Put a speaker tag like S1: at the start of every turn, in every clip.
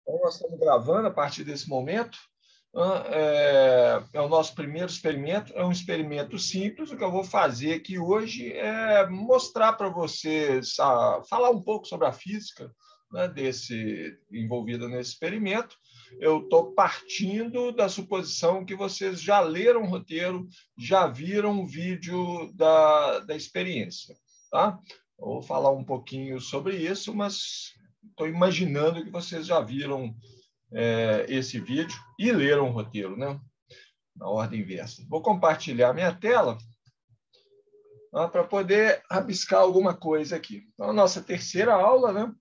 S1: Então, nós estamos gravando a partir desse momento. É o nosso primeiro experimento. É um experimento simples. O que eu vou fazer aqui hoje é mostrar para vocês, falar um pouco sobre a física, né, envolvida nesse experimento. Eu estou partindo da suposição que vocês já leram o roteiro, já viram o vídeo da experiência. Tá? Eu vou falar um pouquinho sobre isso, mas estou imaginando que vocês já viram esse vídeo e leram o roteiro, né? Na ordem inversa. Vou compartilhar minha tela para poder rabiscar alguma coisa aqui. Então, a nossa terceira aula, né?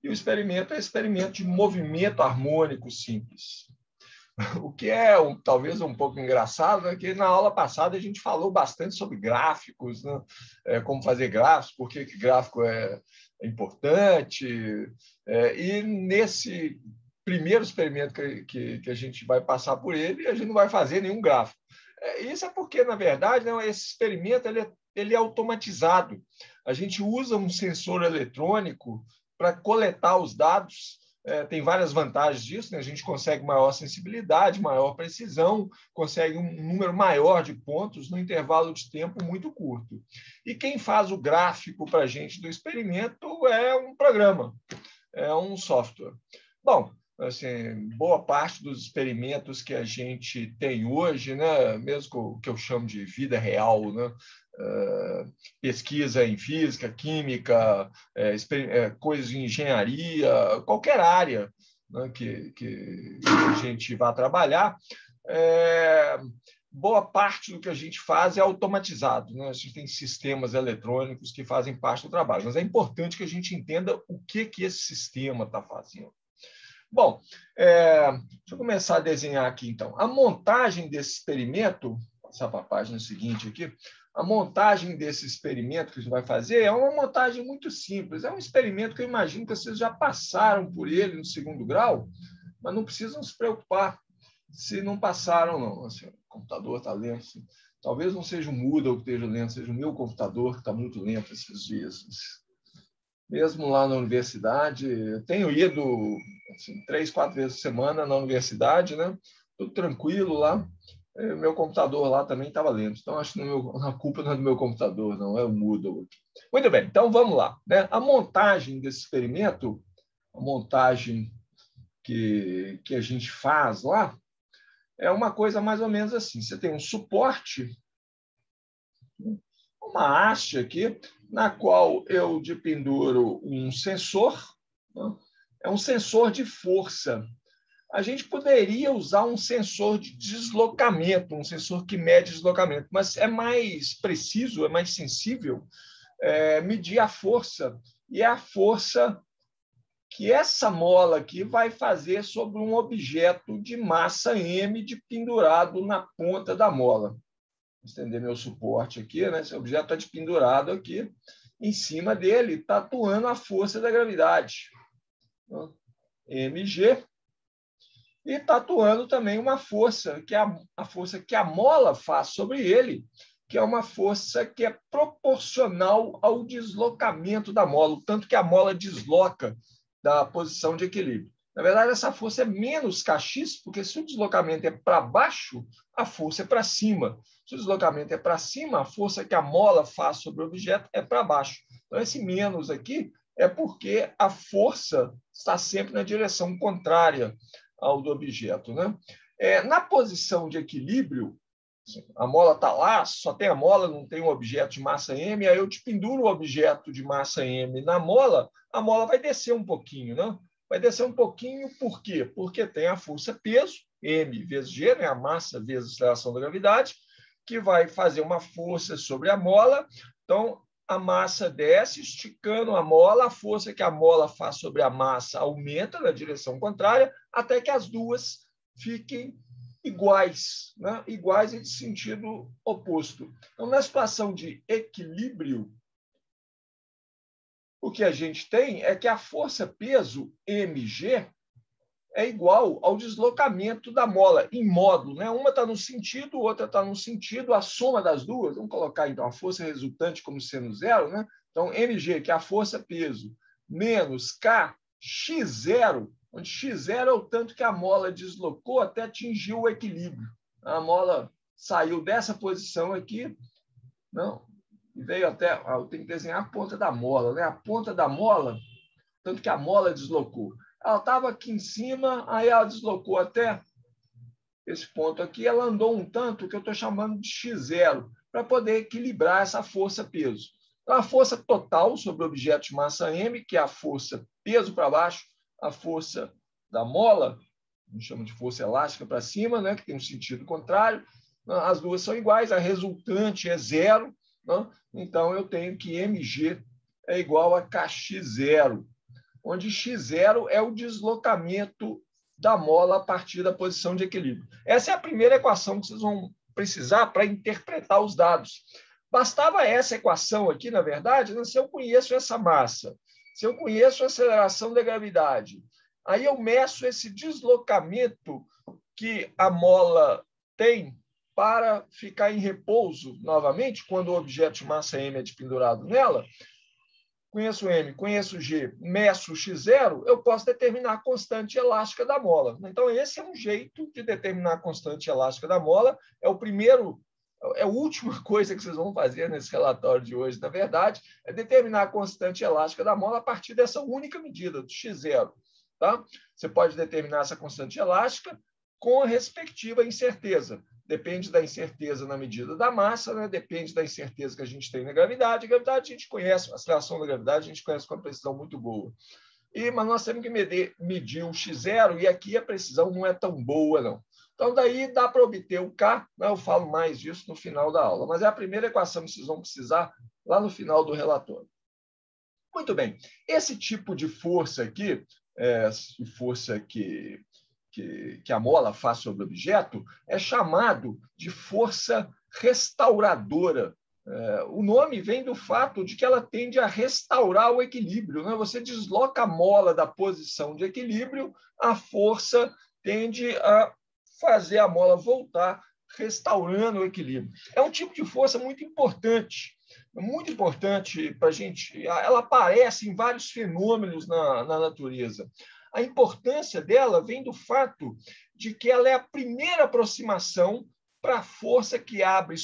S1: E o experimento é experimento de movimento harmônico simples. O que é talvez um pouco engraçado é que na aula passada a gente falou bastante sobre gráficos, né? Como fazer gráficos, por que gráfico é importante. E nesse primeiro experimento que a gente vai passar por ele, a gente não vai fazer nenhum gráfico. Isso é porque, na verdade, né, esse experimento ele é automatizado. A gente usa um sensor eletrônico para coletar os dados. Tem várias vantagens disso, né? A gente consegue maior sensibilidade, maior precisão, consegue um número maior de pontos no intervalo de tempo muito curto. E quem faz o gráfico para a gente do experimento é um programa, é um software. Bom, assim, boa parte dos experimentos que a gente tem hoje, né, mesmo que eu chamo de vida real, né, pesquisa em física, química, coisas de engenharia, qualquer área, né, que a gente vá trabalhar, boa parte do que a gente faz é automatizado, né? A gente tem sistemas eletrônicos que fazem parte do trabalho, mas é importante que a gente entenda o que esse sistema está fazendo. Bom, deixa eu começar a desenhar aqui, então. A montagem desse experimento, vou passar para a página seguinte aqui, a montagem desse experimento que a gente vai fazer é uma montagem muito simples. É um experimento que eu imagino que vocês já passaram por ele no segundo grau, mas não precisam se preocupar se não passaram, não. Assim, o computador está lento. Assim. Talvez não seja o Moodle que esteja lento, seja o meu computador que está muito lento esses dias. Mesmo lá na universidade, eu tenho ido assim, 3, 4 vezes por semana na universidade, né? Tudo tranquilo lá. Meu computador lá também estava lento. Então, acho que a culpa não é do meu computador, não, é o Moodle aqui. Muito bem, então vamos lá. Né? A montagem desse experimento, a montagem que a gente faz lá, é uma coisa mais ou menos assim. Você tem um suporte, uma haste aqui, na qual eu penduro um sensor, né? É um sensor de força. A gente poderia usar um sensor de deslocamento, um sensor que mede deslocamento, mas é mais preciso, é mais sensível medir a força, e é a força que essa mola aqui vai fazer sobre um objeto de massa M pendurado na ponta da mola. Vou estender meu suporte aqui, né? Esse objeto está pendurado aqui, em cima dele está atuando a força da gravidade, mg, e está atuando também uma força, que é a força que a mola faz sobre ele, que é uma força que é proporcional ao deslocamento da mola, o tanto que a mola desloca da posição de equilíbrio. Na verdade, essa força é menos kx, porque se o deslocamento é para baixo, a força é para cima. Se o deslocamento é para cima, a força que a mola faz sobre o objeto é para baixo. Então, esse menos aqui é porque a força está sempre na direção contrária ao do objeto, né? Na posição de equilíbrio, a mola está lá, só tem a mola, não tem um objeto de massa m, aí eu penduro o objeto de massa m na mola, a mola vai descer um pouquinho, né? Vai descer um pouquinho, por quê? Porque tem a força peso, m vezes g, né? A massa vezes a aceleração da gravidade, que vai fazer uma força sobre a mola. Então, a massa desce, esticando a mola, a força que a mola faz sobre a massa aumenta na direção contrária, até que as duas fiquem iguais, né? Iguais em sentido oposto. Então, na situação de equilíbrio, o que a gente tem é que a força-peso, mg, é igual ao deslocamento da mola em módulo, né? Uma está no sentido, outra está no sentido, a soma das duas, vamos colocar então a força resultante como sendo zero, né? Então, mg, que é a força-peso, menos k, x0, onde x0 é o tanto que a mola deslocou até atingir o equilíbrio. A mola saiu dessa posição aqui, não, e veio até... eu tenho que desenhar a ponta da mola, né? A ponta da mola, tanto que a mola deslocou. Ela estava aqui em cima, aí ela deslocou até esse ponto aqui, ela andou um tanto que eu estou chamando de x0, para poder equilibrar essa força-peso. Então, a força total sobre o objeto de massa m, que é a força peso para baixo, a força da mola, a gente chama de força elástica para cima, né, que tem um sentido contrário, as duas são iguais, a resultante é zero, né? Então eu tenho que mg é igual a kx0, onde x0 é o deslocamento da mola a partir da posição de equilíbrio. Essa é a primeira equação que vocês vão precisar para interpretar os dados. Bastava essa equação aqui, na verdade, se eu conheço essa massa, se eu conheço a aceleração da gravidade, aí eu meço esse deslocamento que a mola tem para ficar em repouso novamente, quando o objeto de massa m é despendurado nela. Conheço M, conheço G, meço x0, eu posso determinar a constante elástica da mola. Então, esse é um jeito de determinar a constante elástica da mola. É o primeiro, é a última coisa que vocês vão fazer nesse relatório de hoje, na verdade, é determinar a constante elástica da mola a partir dessa única medida, do x0. Tá? Você pode determinar essa constante elástica com a respectiva incerteza. Depende da incerteza na medida da massa, né? Depende da incerteza que a gente tem na gravidade. A gravidade a gente conhece, a aceleração da gravidade a gente conhece com uma precisão muito boa. Mas nós temos que medir o x0 e aqui a precisão não é tão boa, não. Então, daí dá para obter o K, né? Eu falo mais disso no final da aula, mas é a primeira equação que vocês vão precisar lá no final do relatório. Muito bem. Esse tipo de força aqui, força que a mola faz sobre o objeto, é chamado de força restauradora. O nome vem do fato de que ela tende a restaurar o equilíbrio, né? Você desloca a mola da posição de equilíbrio, a força tende a fazer a mola voltar, restaurando o equilíbrio. É um tipo de força muito importante para a gente. Ela aparece em vários fenômenos na natureza. A importância dela vem do fato de que ela é a primeira aproximação para a força que age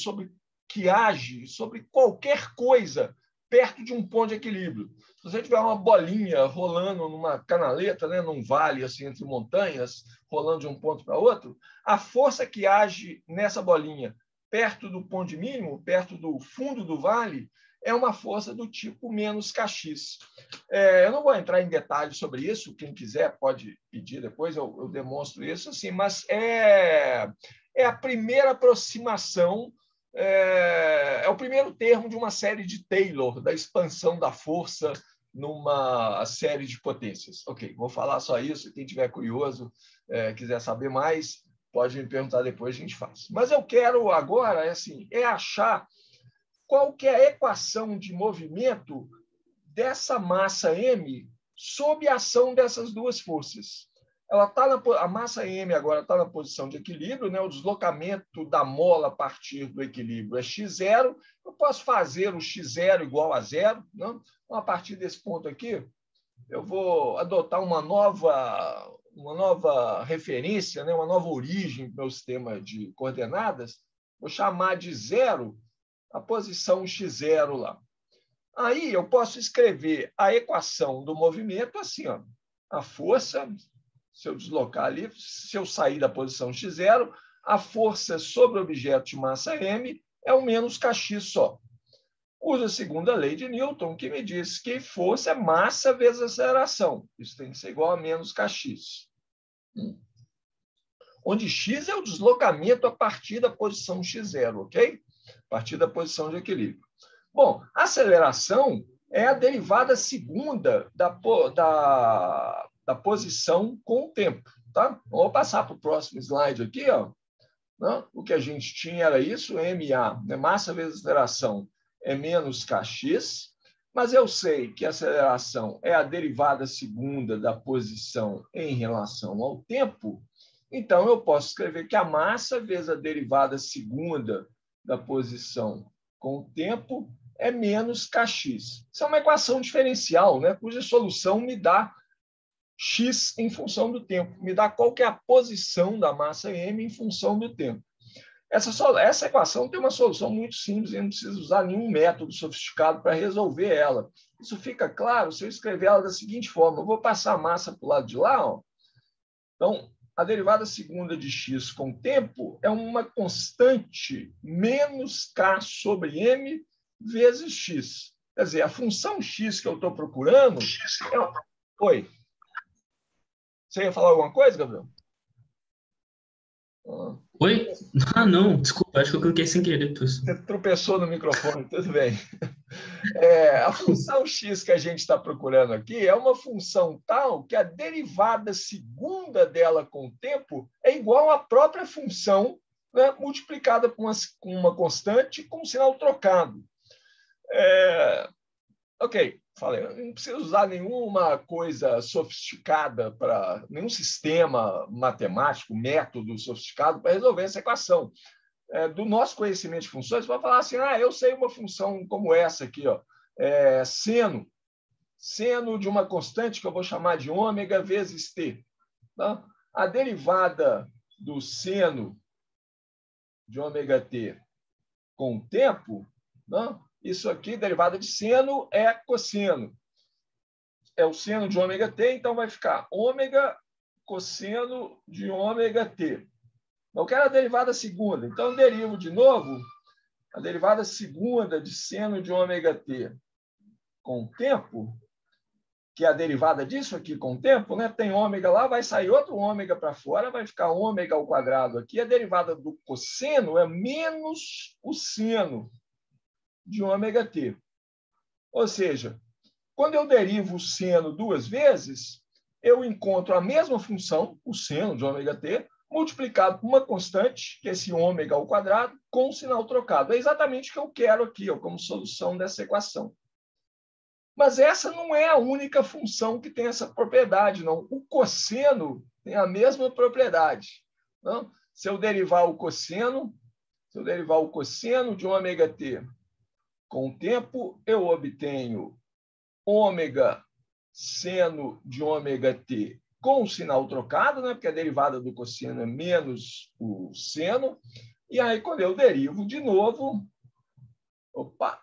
S1: sobre qualquer coisa perto de um ponto de equilíbrio. Se você tiver uma bolinha rolando numa canaleta, né, num vale assim, entre montanhas, rolando de um ponto para outro, a força que age nessa bolinha perto do ponto mínimo, perto do fundo do vale, é uma força do tipo menos kx. Eu não vou entrar em detalhes sobre isso, quem quiser pode pedir depois, eu demonstro isso, assim, mas é a primeira aproximação, é o primeiro termo de uma série de Taylor, da expansão da força numa série de potências. Ok, vou falar só isso, quem tiver curioso, quiser saber mais, pode me perguntar depois, a gente faz. Mas eu quero agora achar qual que é a equação de movimento dessa massa M sob a ação dessas duas forças. A massa M agora está na posição de equilíbrio, né? O deslocamento da mola a partir do equilíbrio é x0. Eu posso fazer o x0 igual a zero. Né? Então, a partir desse ponto aqui, eu vou adotar uma nova referência, né? Uma nova origem para o meu sistema de coordenadas. Vou chamar de zero a posição x0 lá. Aí eu posso escrever a equação do movimento assim, ó. A força, se eu deslocar ali, se eu sair da posição x0, a força sobre o objeto de massa m é o menos kx só. Uso a segunda lei de Newton, que me diz que força é massa vezes aceleração. Isso tem que ser igual a menos kx. Onde x é o deslocamento a partir da posição x0, ok? A partir da posição de equilíbrio. Bom, a aceleração é a derivada segunda da posição com o tempo. Tá? Vou passar para o próximo slide aqui. Ó. O que a gente tinha era isso, MA, né? Massa vezes aceleração, é menos kx, mas eu sei que a aceleração é a derivada segunda da posição em relação ao tempo, então eu posso escrever que a massa vezes a derivada segunda da posição com o tempo é menos kx. Isso é uma equação diferencial, né, cuja solução me dá x em função do tempo. Me dá qual que é a posição da massa m em função do tempo. Essa equação tem uma solução muito simples, eu não preciso usar nenhum método sofisticado para resolver ela. Isso fica claro se eu escrever ela da seguinte forma. Eu vou passar a massa para o lado de lá. Ó. Então, a derivada segunda de x com tempo é uma constante menos k sobre m vezes x. Quer dizer, a função x que eu estou procurando... Oi. Você ia falar alguma coisa, Gabriel?
S2: Oi? Ah, não, desculpa, acho que eu cliquei sem querer.
S1: Você tropeçou no microfone, tudo bem. A função x que a gente está procurando aqui é uma função tal que a derivada segunda dela com o tempo é igual à própria função, né, multiplicada com uma constante com um sinal trocado. Ok, falei, não preciso usar nenhuma coisa sofisticada para nenhum sistema matemático, método sofisticado para resolver essa equação. Do nosso conhecimento de funções, para falar assim, eu sei uma função como essa aqui, ó, seno de uma constante que eu vou chamar de ômega vezes t. Tá? A derivada do seno de ômega t com o tempo, tá? Isso aqui, derivada de seno, é cosseno. É o seno de ômega t, então vai ficar ômega cosseno de ômega t. Eu quero a derivada segunda, então eu derivo de novo a derivada segunda de seno de ômega t com o tempo, que é a derivada disso aqui com o tempo, né? Tem ômega lá, vai sair outro ômega para fora, vai ficar ômega ao quadrado aqui. A derivada do cosseno é menos o seno de ômega t. Ou seja, quando eu derivo o seno duas vezes, eu encontro a mesma função, o seno de ômega t, multiplicado por uma constante, que é esse ômega ao quadrado, com um sinal trocado. É exatamente o que eu quero aqui, ó, como solução dessa equação. Mas essa não é a única função que tem essa propriedade, não. O cosseno tem a mesma propriedade. Não? Se eu derivar o cosseno de ômega t com o tempo, eu obtenho ômega seno de ômega t com o sinal trocado, né? Porque a derivada do cosseno é menos o seno. E aí, quando eu derivo de novo,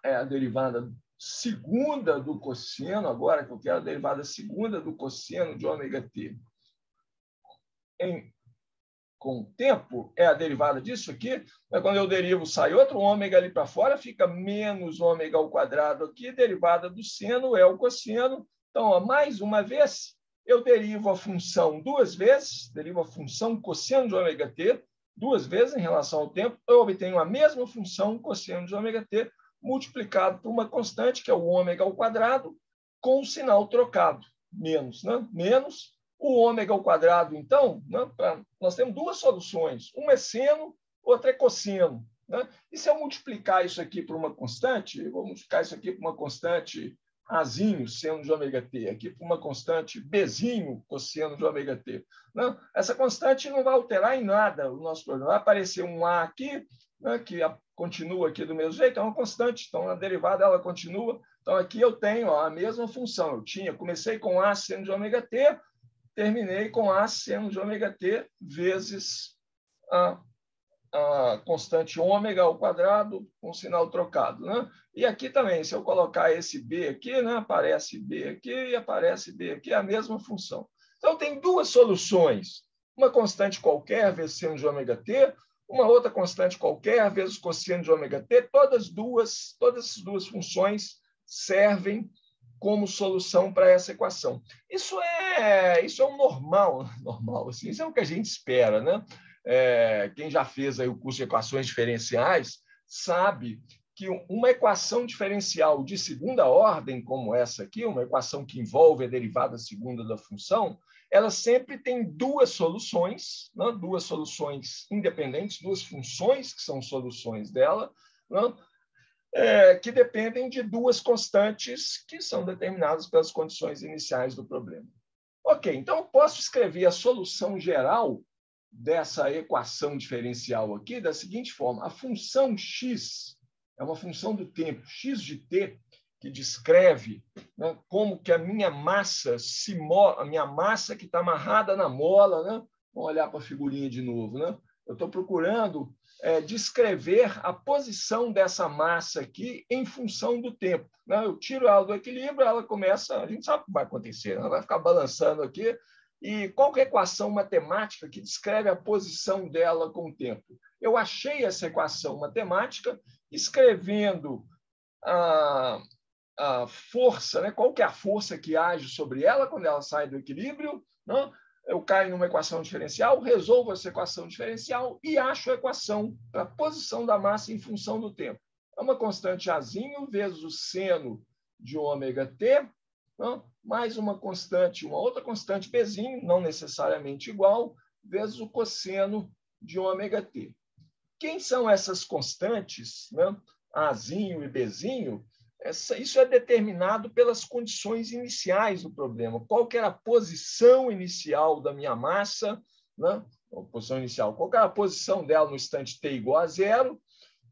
S1: é a derivada segunda do cosseno, agora que eu quero a derivada segunda do cosseno de ômega t com o tempo, é a derivada disso aqui, mas quando eu derivo, sai outro ômega ali para fora, fica menos ômega ao quadrado aqui, derivada do seno é o cosseno. Então, ó, mais uma vez, eu derivo a função duas vezes, derivo a função cosseno de ômega t duas vezes em relação ao tempo, eu obtenho a mesma função cosseno de ômega t multiplicado por uma constante, que é o ômega ao quadrado, com o sinal trocado, menos, né? Menos o ômega ao quadrado, então, né? Nós temos duas soluções. Uma é seno, outra é cosseno. Né? E se eu multiplicar isso aqui por uma constante, eu vou multiplicar isso aqui por uma constante Azinho, seno de ômega t, aqui por uma constante Bzinho, cosseno de ômega t. Né? Essa constante não vai alterar em nada o nosso problema. Vai aparecer um A aqui, né, que continua aqui do mesmo jeito, é uma constante, então a derivada ela continua. Então aqui eu tenho ó, a mesma função. Comecei com A seno de ômega t, terminei com A seno de ômega t vezes a constante ômega ao quadrado com sinal trocado. Né? E aqui também, se eu colocar esse B aqui, né, aparece B aqui e aparece B aqui, é a mesma função. Então, tem duas soluções. Uma constante qualquer vezes seno de ômega t, uma outra constante qualquer vezes cosseno de ômega t, todas essas duas funções servem como solução para essa equação. Isso é um normal, assim, isso é o que a gente espera, né? Quem já fez aí o curso de equações diferenciais sabe que uma equação diferencial de segunda ordem, como essa aqui, uma equação que envolve a derivada segunda da função, ela sempre tem duas soluções, né? Duas soluções independentes, duas funções que são soluções dela, né? Que dependem de duas constantes que são determinadas pelas condições iniciais do problema. Ok, então eu posso escrever a solução geral dessa equação diferencial aqui da seguinte forma: a função x é uma função do tempo, x de t, que descreve, né, como que a minha massa a minha massa que está amarrada na mola, né? Vamos olhar para a figurinha de novo, né? Eu estou procurando descrever a posição dessa massa aqui em função do tempo, né? Eu tiro ela do equilíbrio, ela começa, a gente sabe o que vai acontecer, ela vai ficar balançando aqui. E qual que é a equação matemática que descreve a posição dela com o tempo? Eu achei essa equação matemática escrevendo a força, né? Qual que é a força que age sobre ela quando ela sai do equilíbrio, né? Eu caio numa equação diferencial, resolvo essa equação diferencial e acho a equação para a posição da massa em função do tempo. É uma constante Azinho vezes o seno de ômega t, né? Mais uma outra constante Bzinho, não necessariamente igual, vezes o cosseno de ômega t. Quem são essas constantes, né? Azinho e Bzinho? Isso é determinado pelas condições iniciais do problema. Qual que era a posição inicial da minha massa, né? A posição inicial, qual que era a posição dela no instante t igual a zero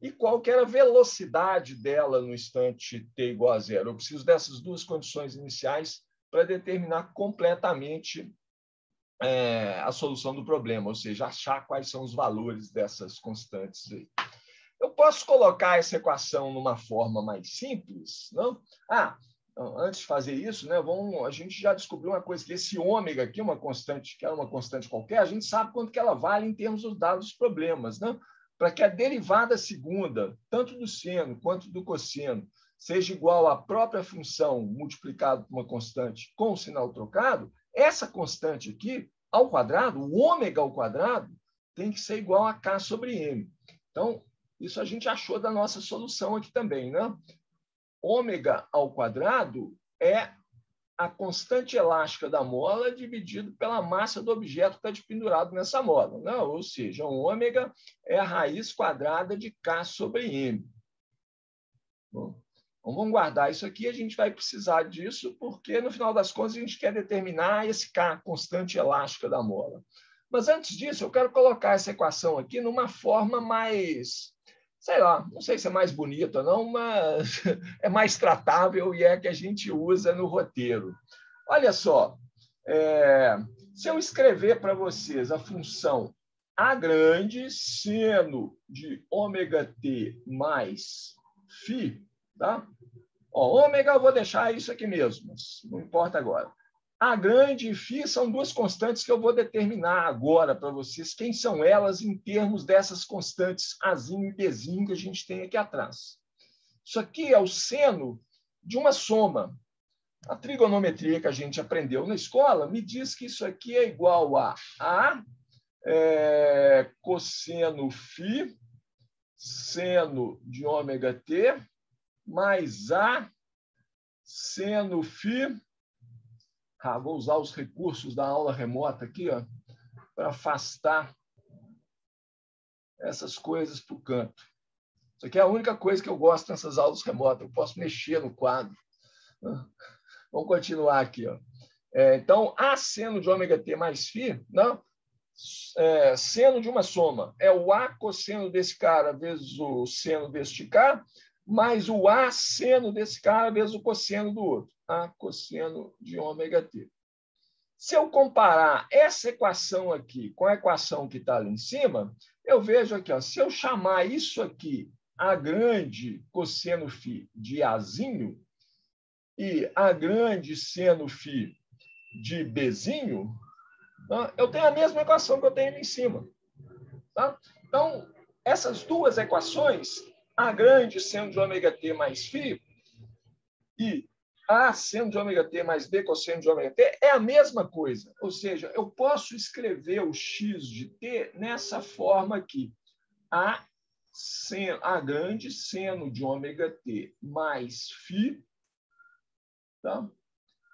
S1: e qual que era a velocidade dela no instante t igual a zero. Eu preciso dessas duas condições iniciais para determinar completamente a solução do problema, ou seja, achar quais são os valores dessas constantes aí. Eu posso colocar essa equação numa forma mais simples, não? Antes de fazer isso, né, a gente já descobriu uma coisa, que esse ômega aqui, uma constante, que é uma constante qualquer, a gente sabe quanto que ela vale em termos dos dados dos problemas, né? Para que a derivada segunda, tanto do seno quanto do cosseno, seja igual à própria função multiplicada por uma constante com o sinal trocado, essa constante aqui, ao quadrado, o ômega ao quadrado, tem que ser igual a K sobre M. Então, isso a gente achou da nossa solução aqui também, né? Ômega ao quadrado é a constante elástica da mola dividido pela massa do objeto que está pendurado nessa mola, né? Ou seja, o ômega é a raiz quadrada de K sobre M. Bom, então vamos guardar isso aqui, a gente vai precisar disso, porque no final das contas a gente quer determinar esse K, constante elástica da mola. Mas antes disso, eu quero colocar essa equação aqui numa forma mais, sei lá, não sei se é mais bonita ou não, mas é mais tratável e é a que a gente usa no roteiro. Olha só, se eu escrever para vocês a função A grande seno de ômega t mais φ, tá? Ômega eu vou deixar isso aqui mesmo, não importa agora. A grande e φ são duas constantes que eu vou determinar agora para vocês quem são elas em termos dessas constantes Azinho e Bzinho que a gente tem aqui atrás. Isso aqui é o seno de uma soma. A trigonometria que a gente aprendeu na escola me diz que isso aqui é igual a cosseno φ, seno de ômega t, mais A seno φ. Vou usar os recursos da aula remota aqui, para afastar essas coisas para o canto. Isso aqui é a única coisa que eu gosto nessas aulas remotas. Eu posso mexer no quadro. Vamos continuar aqui. Então, A seno de ômega t mais φ, não? Seno de uma soma. É o A cosseno desse cara vezes o seno deste K, mais o A seno desse cara vezes o cosseno do outro. A cosseno de ômega t. Se eu comparar essa equação aqui com a equação que está ali em cima, eu vejo aqui, se eu chamar isso aqui A grande cosseno φ de Azinho e A grande seno φ de Bzinho, eu tenho a mesma equação que eu tenho ali em cima. Tá? Então, essas duas equações, A grande seno de ômega t mais φ e A seno de ômega t mais B cosseno de ômega t, é a mesma coisa. Ou seja, eu posso escrever o x de t nessa forma aqui. A grande seno de ômega t mais φ. Tá?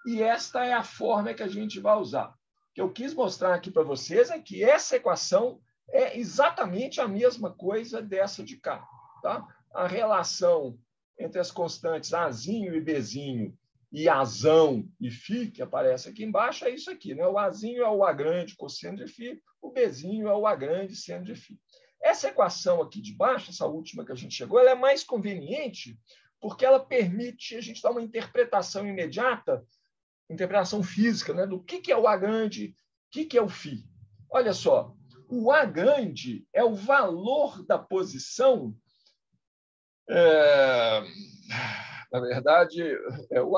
S1: E esta é a forma que a gente vai usar. O que eu quis mostrar aqui para vocês é que essa equação é exatamente a mesma coisa dessa de cá. Tá? A relação entre as constantes Azinho e Bzinho e Azão e φ, que aparece aqui embaixo, é isso aqui. Né? O Azinho é o A grande cosseno de φ, o Bzinho é o A grande seno de φ. Essa equação aqui de baixo, essa última que a gente chegou, ela é mais conveniente porque ela permite a gente dar uma interpretação imediata, interpretação física, né, do que é o A grande, o que é o φ. Olha só, o A grande é o valor da posição, na verdade, o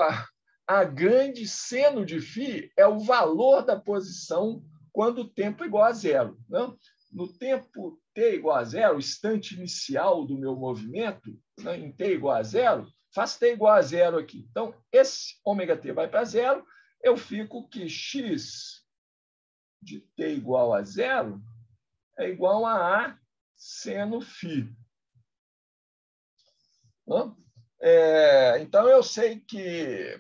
S1: A grande seno de φ é o valor da posição quando o tempo é igual a zero. Né? No tempo t igual a zero, o instante inicial do meu movimento, né, em t igual a zero, faço t igual a zero aqui. Então, esse ômega-t vai para zero, eu fico que x de t igual a zero é igual a A seno φ. Então, eu sei que...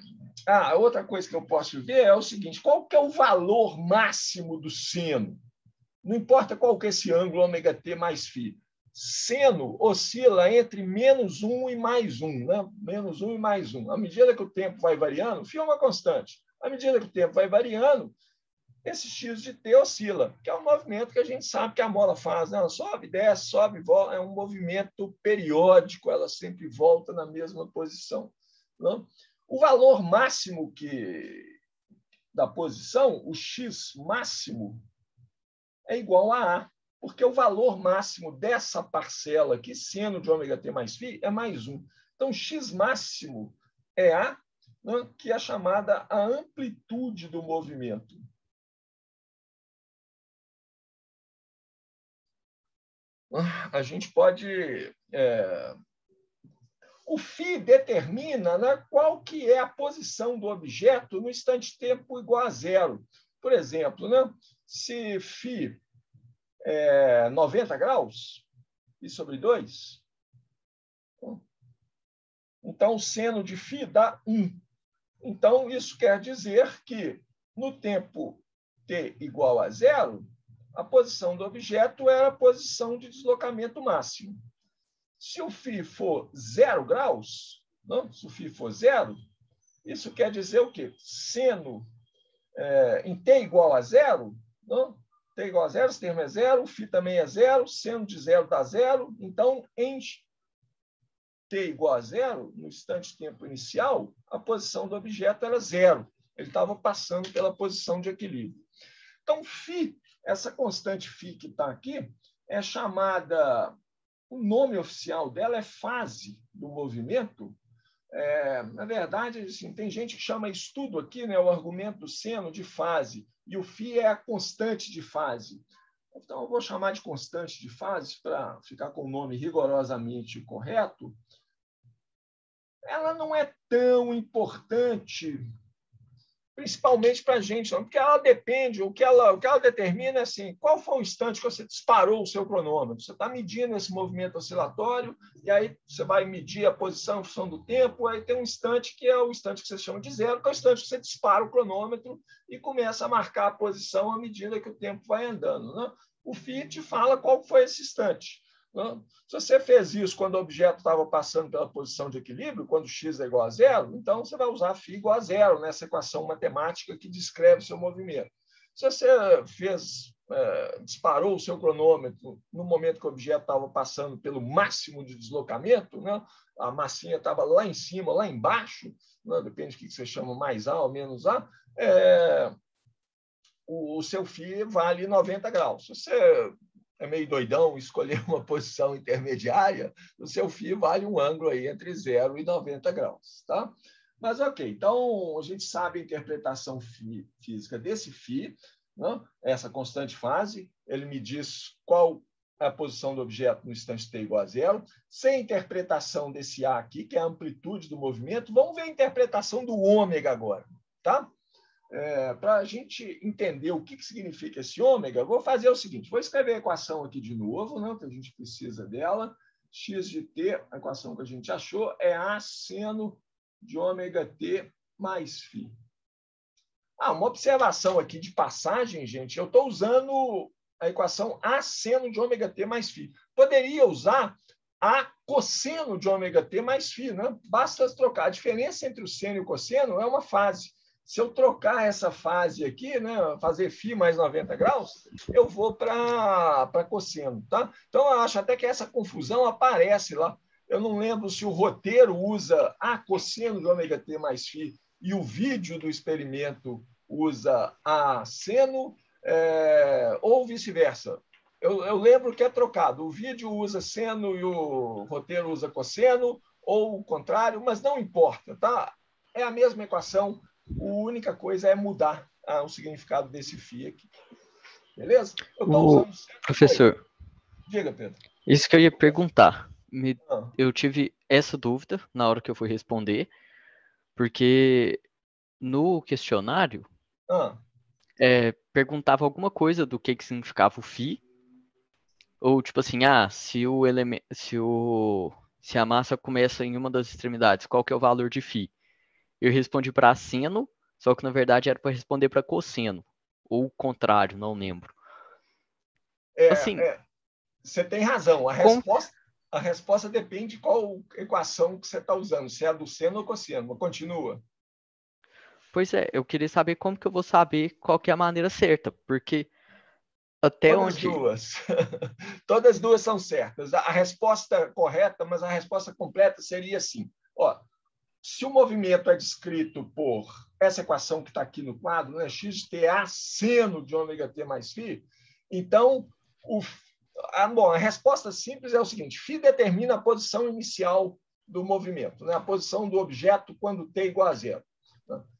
S1: outra coisa que eu posso ver é o seguinte, qual que é o valor máximo do seno? Não importa qual que é esse ângulo ômega-t mais φ. Seno oscila entre -1 e +1, né? -1 e +1. À medida que o tempo vai variando, φ é uma constante. À medida que o tempo vai variando, esse x de t oscila, que é um movimento que a gente sabe que a mola faz, né? Ela sobe, desce, sobe, volta, é um movimento periódico, ela sempre volta na mesma posição. Não? O valor máximo da posição, o x máximo, é igual a A, porque o valor máximo dessa parcela aqui, seno de ômega-t mais φ, é +1. Então, x máximo é A, né? Que é chamada a amplitude do movimento. A gente pode... O φ determina, né, qual que é a posição do objeto no instante-tempo igual a zero. Por exemplo, né, se φ é 90 graus, π sobre 2, então o seno de φ dá 1. Então, isso quer dizer que no tempo t igual a zero, a posição do objeto era a posição de deslocamento máximo. Se o φ for 0 graus, não? Se o φ for 0, isso quer dizer o quê? Seno em t igual a 0, não? T igual a 0, esse termo é 0, o φ também é 0, seno de 0 dá 0. Então, em t igual a 0, no instante de tempo inicial, a posição do objeto era 0. Ele estava passando pela posição de equilíbrio. Então, φ, essa constante φ que está aqui, é chamada... O nome oficial dela é fase do movimento. Na verdade, assim, tem gente que chama isso tudo aqui, né, o argumento do seno de fase, e o φ é a constante de fase. Então, eu vou chamar de constante de fase para ficar com o nome rigorosamente correto. Ela não é tão importante, principalmente para a gente, não, porque ela depende, o que ela determina é assim, qual foi o instante que você disparou o seu cronômetro. Você está medindo esse movimento oscilatório, e aí você vai medir a posição em função do tempo, aí tem um instante que é o instante que você chama de zero, que é o instante que você dispara o cronômetro e começa a marcar a posição à medida que o tempo vai andando. Né? O φ te fala qual foi esse instante. Se você fez isso quando o objeto estava passando pela posição de equilíbrio, quando x é igual a zero, então você vai usar φ igual a zero nessa equação matemática que descreve o seu movimento. Se você disparou o seu cronômetro no momento que o objeto estava passando pelo máximo de deslocamento, né? A massinha estava lá em cima, lá embaixo, né? Depende do que você chama mais A ou menos A, o seu φ vale 90 graus. Se você é meio doidão escolher uma posição intermediária, o seu φ vale um ângulo aí entre 0 e 90 graus. Tá? Mas, ok, então a gente sabe a interpretação física desse φ, né? Essa constante fase, ele me diz qual é a posição do objeto no instante t igual a zero. Sem a interpretação desse A aqui, que é a amplitude do movimento, vamos ver a interpretação do ômega agora. Tá? Para a gente entender o que significa esse ômega, vou fazer o seguinte, vou escrever a equação aqui de novo, né, que a gente precisa dela. X de t, a equação que a gente achou, é A seno de ômega t mais φ. Uma observação aqui de passagem, gente, eu estou usando a equação A seno de ômega t mais φ. Poderia usar A cosseno de ômega t mais φ, né? Basta trocar. A diferença entre o seno e o cosseno é uma fase. Se eu trocar essa fase aqui, né, fazer φ mais 90 graus, eu vou para cosseno. Tá? Então, eu acho até que essa confusão aparece lá. Eu não lembro se o roteiro usa A cosseno de ômega t mais φ e o vídeo do experimento usa A seno, ou vice-versa. Eu lembro que é trocado. O vídeo usa seno e o roteiro usa cosseno, ou o contrário, mas não importa, tá? É a mesma equação, a única coisa é mudar o significado desse φ aqui. Beleza? Eu estou usando...
S3: Professor,
S1: diga, Pedro.
S3: Isso que eu ia perguntar.
S1: Ah.
S3: Eu tive essa dúvida na hora que eu fui responder, porque no questionário perguntava alguma coisa do que significava o φ, ou tipo assim, se a massa começa em uma das extremidades, qual que é o valor de φ? Eu respondi para seno, só que na verdade era para responder para cosseno, ou o contrário, não lembro. Assim,
S1: você tem razão. A resposta depende de qual equação que você está usando, se é a do seno ou cosseno. Mas continua.
S3: Pois é, eu queria saber como que eu vou saber qual que é a maneira certa, porque até
S1: Todas
S3: onde...
S1: duas. Todas as duas são certas. A resposta correta, mas a resposta completa seria assim. Ó, se o movimento é descrito por essa equação que está aqui no quadro, né, x de a seno de ômega t mais φ, então a resposta simples é o seguinte: φ determina a posição inicial do movimento, né, a posição do objeto quando t igual a zero.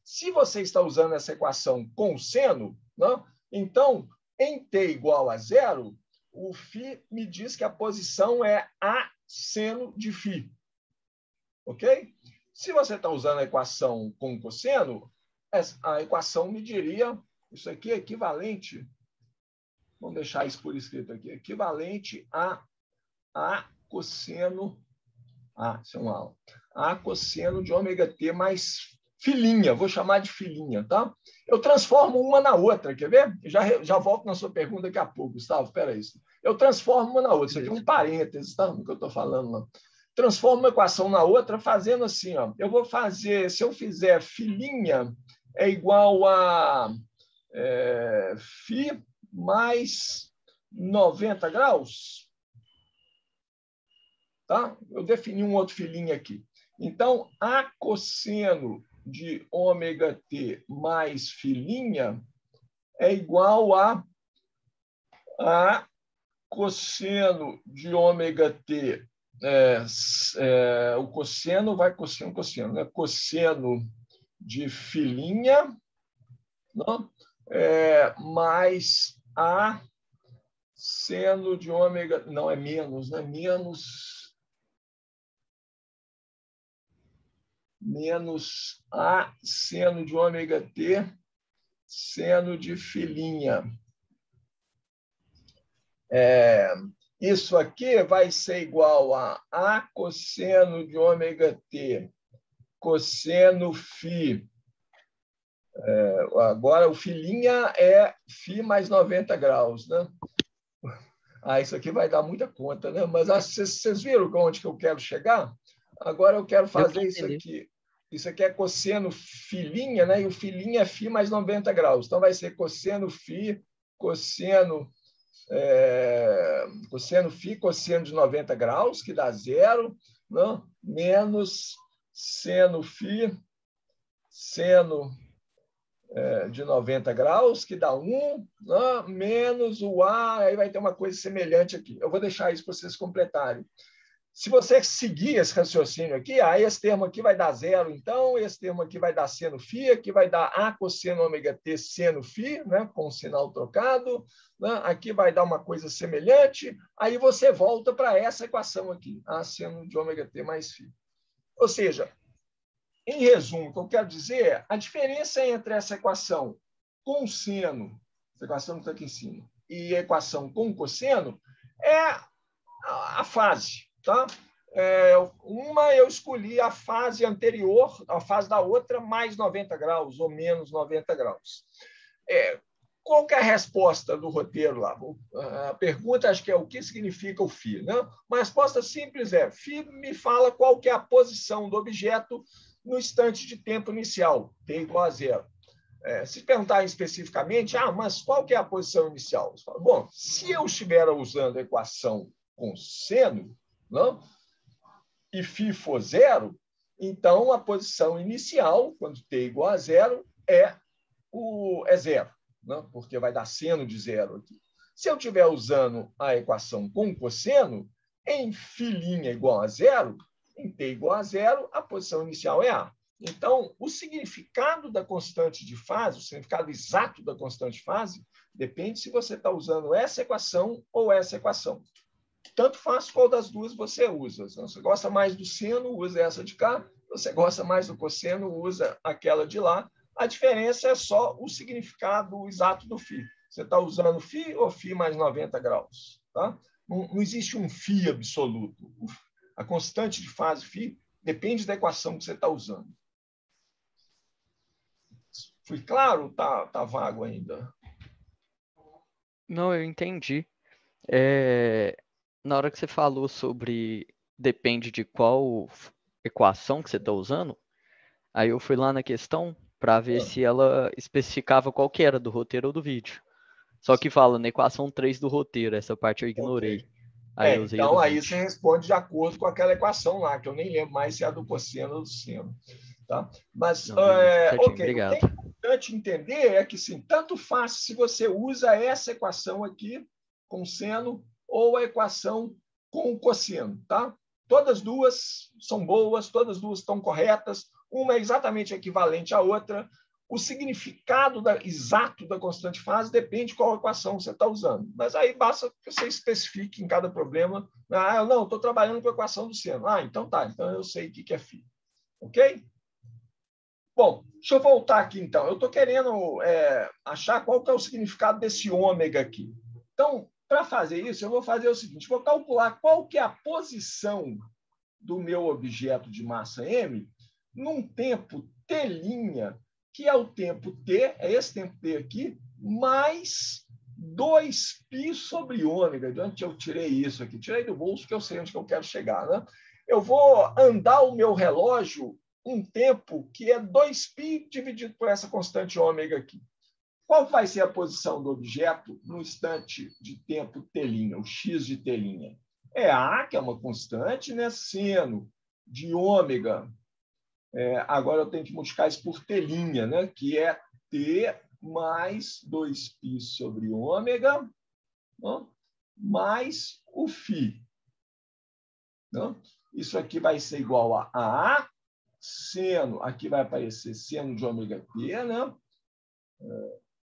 S1: Se você está usando essa equação com seno, né, então, em t igual a zero, o φ me diz que a posição é a seno de φ. Ok? Se você está usando a equação com cosseno, a equação me diria, isso aqui é equivalente, vamos deixar isso por escrito aqui, equivalente a cosseno, isso é uma aula, a cosseno de ômega t mais filhinha, vou chamar de filhinha, tá? Eu transformo uma na outra, quer ver? Já volto na sua pergunta daqui a pouco, Gustavo, espera aí. Eu transformo uma na outra, isso aqui é um parênteses, tá? No que eu estou falando lá. Transformo uma equação na outra fazendo assim, ó. Eu vou fazer, se eu fizer filhinha é igual a φ mais 90 graus, tá? Eu defini um outro filhinho aqui. Então, a cosseno de ômega t mais filhinha é igual a cosseno de ômega t. O cosseno vai cosseno, né? Cosseno de filhinha, não? Mais a seno de ômega, não é menos, né? Menos a seno de ômega t, seno de filhinha. Isso aqui vai ser igual a cosseno de ômega t, cosseno φ. Agora, o filhinha é φ mais 90 graus, né? Isso aqui vai dar muita conta, né? Mas vocês viram onde que eu quero chegar? Agora eu quero fazer isso aqui. Isso aqui é cosseno filhinha, né? E o filhinha é φ mais 90 graus. Então, vai ser cosseno φ, cosseno φ, cosseno de 90 graus, que dá zero, né? Menos seno φ, seno de 90 graus, que dá 1, né? Menos o A, aí vai ter uma coisa semelhante aqui. Eu vou deixar isso para vocês completarem. Se você seguir esse raciocínio aqui, esse termo aqui vai dar zero, então, esse termo aqui vai dar seno φ, aqui vai dar A cosseno ômega t seno φ, né, com o sinal trocado, né, aqui vai dar uma coisa semelhante, aí você volta para essa equação aqui, A seno de ômega t mais φ. Ou seja, em resumo, o que eu quero dizer é a diferença entre essa equação com seno, essa equação que está aqui em cima, e a equação com cosseno é a fase. Tá? Uma eu escolhi a fase anterior, a fase da outra, mais 90 graus ou menos 90 graus. Qual que é a resposta do roteiro lá? A pergunta, acho que é o que significa o φ. Né? Uma resposta simples é: φ me fala qual que é a posição do objeto no instante de tempo inicial, t igual a zero. Se perguntar especificamente, mas qual que é a posição inicial? Você fala, bom, se eu estiver usando a equação com seno, não? e φ for zero, então a posição inicial, quando t igual a zero, é zero, né? Porque vai dar seno de zero aqui. Se eu estiver usando a equação com cosseno, em φ' igual a zero, em t igual a zero, a posição inicial é A. Então, o significado da constante de fase, o significado exato da constante de fase, depende se você está usando essa equação ou essa equação. Tanto faz qual das duas você usa. Se você gosta mais do seno, usa essa de cá. Se você gosta mais do cosseno, usa aquela de lá. A diferença é só o significado exato do φ. Você está usando φ ou φ mais 90 graus? Tá? Não existe um φ absoluto. A constante de fase φ depende da equação que você está usando. Fui claro? Tá vago ainda?
S3: Não, eu entendi. Na hora que você falou sobre depende de qual equação que você está usando, aí eu fui lá na questão para ver se ela especificava qual que era do roteiro ou do vídeo. Só que fala na equação 3 do roteiro, essa parte eu ignorei.
S1: Okay.
S3: Aí eu usei a
S1: então,
S3: do
S1: aí
S3: vídeo.
S1: você responde de acordo com aquela equação lá, que eu nem lembro mais se é a do cosseno ou do seno. Tá? Mas,
S3: Não, beleza, certinho,
S1: ok, o que é
S3: obrigado.
S1: importante entender é que, sim, tanto faz se você usa essa equação aqui com seno ou a equação com cosseno. Tá? Todas duas são boas, todas duas estão corretas, uma é exatamente equivalente à outra. O significado exato da constante fase depende de qual equação você está usando. Mas aí basta que você especifique em cada problema. Ah, não, estou trabalhando com a equação do seno. Ah, então tá, então eu sei o que é φ. Ok? Bom, deixa eu voltar aqui, então. Eu estou querendo achar qual que é o significado desse ômega aqui. Então, para fazer isso, eu vou fazer o seguinte, vou calcular qual que é a posição do meu objeto de massa m num tempo t', que é o tempo t, é esse tempo t aqui, mais 2π sobre ômega. De onde eu tirei isso aqui? Tirei do bolso, que eu sei onde que eu quero chegar. Né? Eu vou andar o meu relógio um tempo que é 2π dividido por essa constante ômega aqui. Qual vai ser a posição do objeto no instante de tempo t', o x de t'? É A, que é uma constante, né? Seno de ômega. Agora eu tenho que multiplicar isso por t', né? Que é t mais 2π sobre ômega, né? Mais o φ. Né? Isso aqui vai ser igual a A, seno, aqui vai aparecer seno de ômega t, né?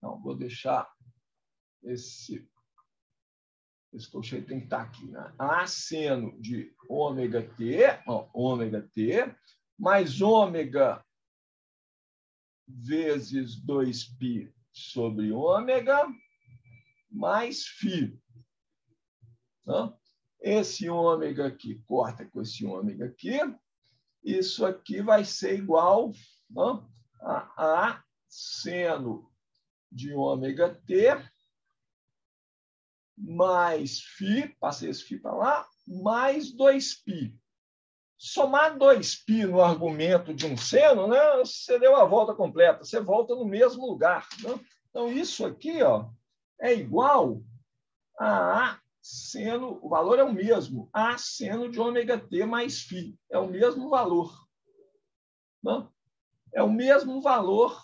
S1: Não, vou deixar esse colchete tem que estar aqui, né? A seno de ômega t, mais ômega vezes 2π sobre ômega, mais φ. Né? Esse ômega aqui corta com esse ômega aqui. Isso aqui vai ser igual, né, a seno de ômega t mais φ, passei esse φ para lá, mais 2π. Somar 2π no argumento de um seno, né, você deu a volta completa, você volta no mesmo lugar. Né? Então, isso aqui é igual a seno, o valor é o mesmo, a seno de ômega t mais φ. É o mesmo valor. Né? É o mesmo valor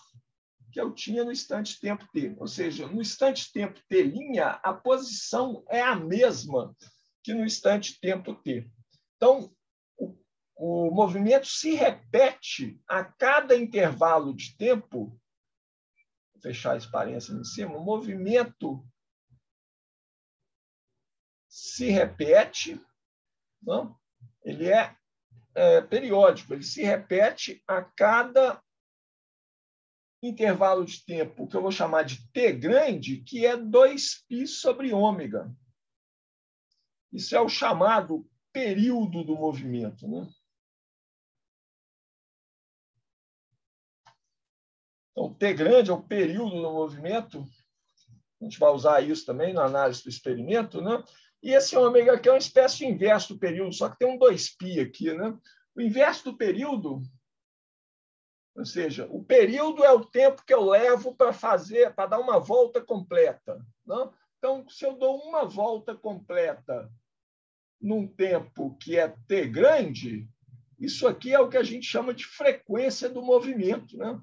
S1: que eu tinha no instante tempo t. Ou seja, no instante tempo t', a posição é a mesma que no instante tempo t. Então, o movimento se repete a cada intervalo de tempo. Vou fechar esse parênteses em cima. O movimento se repete, não? Ele é periódico, ele se repete a cada intervalo de tempo, que eu vou chamar de t grande, que é 2π sobre ômega. Isso é o chamado período do movimento. Né? Então, t grande é o período do movimento. A gente vai usar isso também na análise do experimento. Né? E esse ômega aqui é uma espécie de inverso do período, só que tem um 2π aqui. Né? O inverso do período, ou seja, o período é o tempo que eu levo para dar uma volta completa. Não? Então, se eu dou uma volta completa num tempo que é t grande, isso aqui é o que a gente chama de frequência do movimento, né?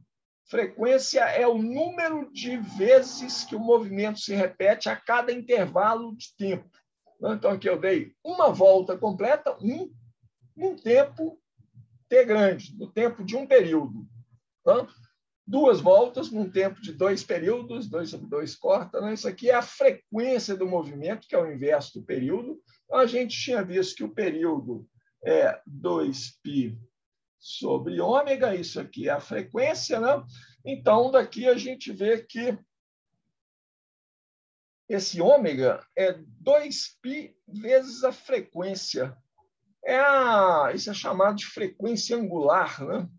S1: Frequência é o número de vezes que o movimento se repete a cada intervalo de tempo. Então, aqui eu dei uma volta completa, num tempo t grande, no tempo de um período. Tá? 2 voltas num tempo de 2 períodos, 2 sobre 2 corta. Né? Isso aqui é a frequência do movimento, que é o inverso do período. Então, a gente tinha visto que o período é 2π sobre ômega, isso aqui é a frequência, né? Então, daqui a gente vê que esse ômega é 2π vezes a frequência. Isso é chamado de frequência angular, né?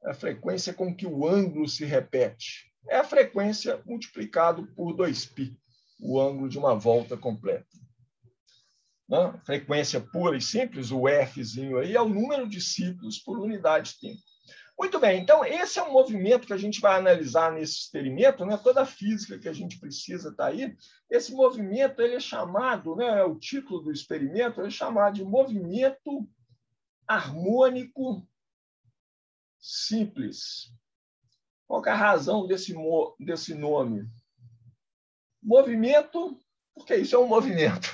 S1: A frequência com que o ângulo se repete. É a frequência multiplicado por 2π, o ângulo de uma volta completa. Né? Frequência pura e simples, o Fzinho aí, é o número de ciclos por unidade de tempo. Muito bem, então esse é um movimento que a gente vai analisar nesse experimento, né? Toda a física que a gente precisa está aí. Esse movimento ele é chamado, né? O título do experimento é chamado de movimento harmônico simples. Qual que é a razão desse nome? Movimento, porque isso é um movimento.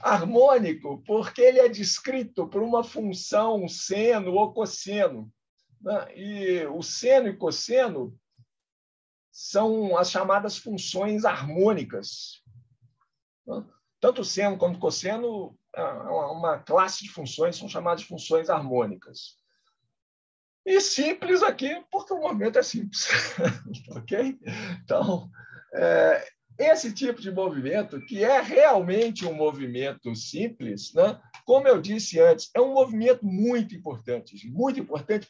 S1: Harmônico, porque ele é descrito por uma função seno ou cosseno. Né? E o seno e cosseno são as chamadas funções harmônicas. Né? Tanto seno quanto cosseno é uma classe de funções, são chamadas de funções harmônicas. E simples aqui, porque o movimento é simples. Ok? Então, esse tipo de movimento, que é realmente um movimento simples, né? Como eu disse antes, é um movimento muito importante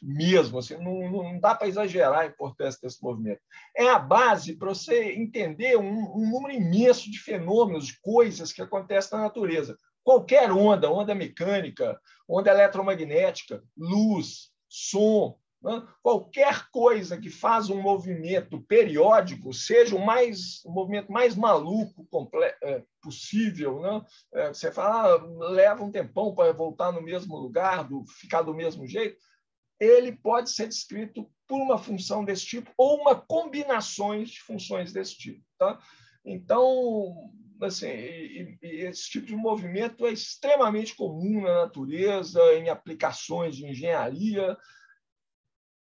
S1: mesmo. Assim, não dá para exagerar a importância desse movimento. É a base para você entender um número imenso de fenômenos, de coisas que acontecem na natureza. Qualquer onda mecânica, onda eletromagnética, luz, som, né? Qualquer coisa que faz um movimento periódico, seja o movimento mais maluco possível, né? Você fala, leva um tempão para voltar no mesmo lugar, ficar do mesmo jeito, ele pode ser descrito por uma função desse tipo ou uma combinação de funções desse tipo. Tá? Então, assim, esse tipo de movimento é extremamente comum na natureza, em aplicações de engenharia.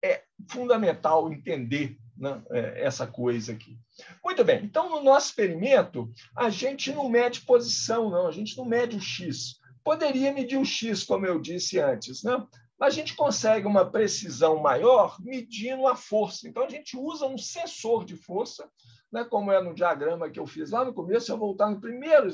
S1: É fundamental entender, né, essa coisa aqui. Muito bem, então, no nosso experimento, a gente não mede posição, não, a gente não mede o x. Poderia medir o x, como eu disse antes, né? Mas a gente consegue uma precisão maior medindo a força. Então, a gente usa um sensor de força, né, como é no diagrama que eu fiz lá no começo. Se eu voltar no primeiro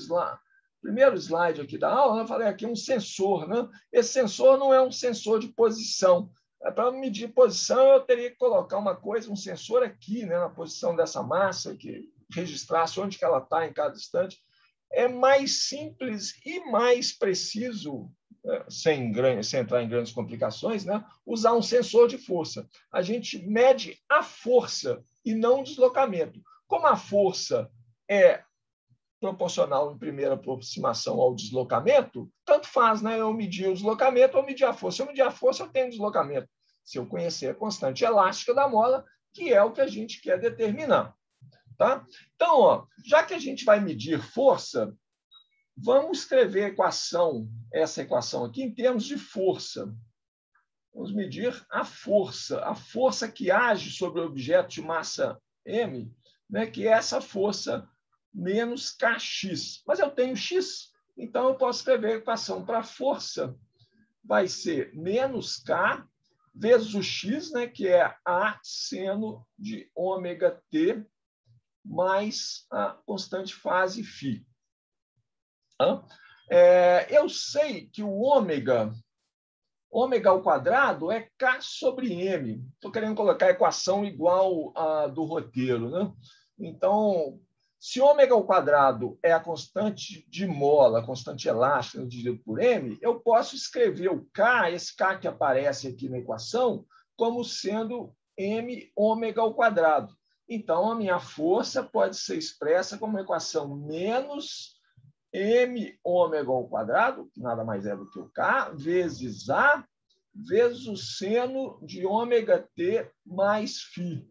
S1: slide aqui da aula, eu falei aqui um sensor. Né? Esse sensor não é um sensor de posição. Para medir posição, eu teria que colocar um sensor aqui, né, na posição dessa massa, que registrasse onde que ela está em cada instante. É mais simples e mais preciso, sem entrar em grandes complicações, né, usar um sensor de força. A gente mede a força e não o deslocamento. Como a força é proporcional em primeira aproximação ao deslocamento, tanto faz, né? Eu medir o deslocamento ou medir a força. Se eu medir a força, eu tenho deslocamento. Se eu conhecer a constante elástica da mola, que é o que a gente quer determinar. Tá? Então, ó, já que a gente vai medir força, vamos escrever essa equação aqui em termos de força. Vamos medir a força que age sobre o objeto de massa m, né, que é essa força menos kx. Mas eu tenho x, então eu posso escrever a equação para a força. Vai ser menos k vezes o x, né, que é a seno de ômega t, mais a constante fase φ. Eu sei que o ômega ao quadrado é k sobre m. Estou querendo colocar a equação igual à do roteiro. Né? Então, se ômega ao quadrado é a constante de mola, a constante elástica dividido por m, eu posso escrever o k, esse k que aparece aqui na equação, como sendo m ômega ao quadrado. Então, a minha força pode ser expressa como uma equação menos m ômega ao quadrado, que nada mais é do que o K, vezes A, vezes o seno de ômega t mais φ.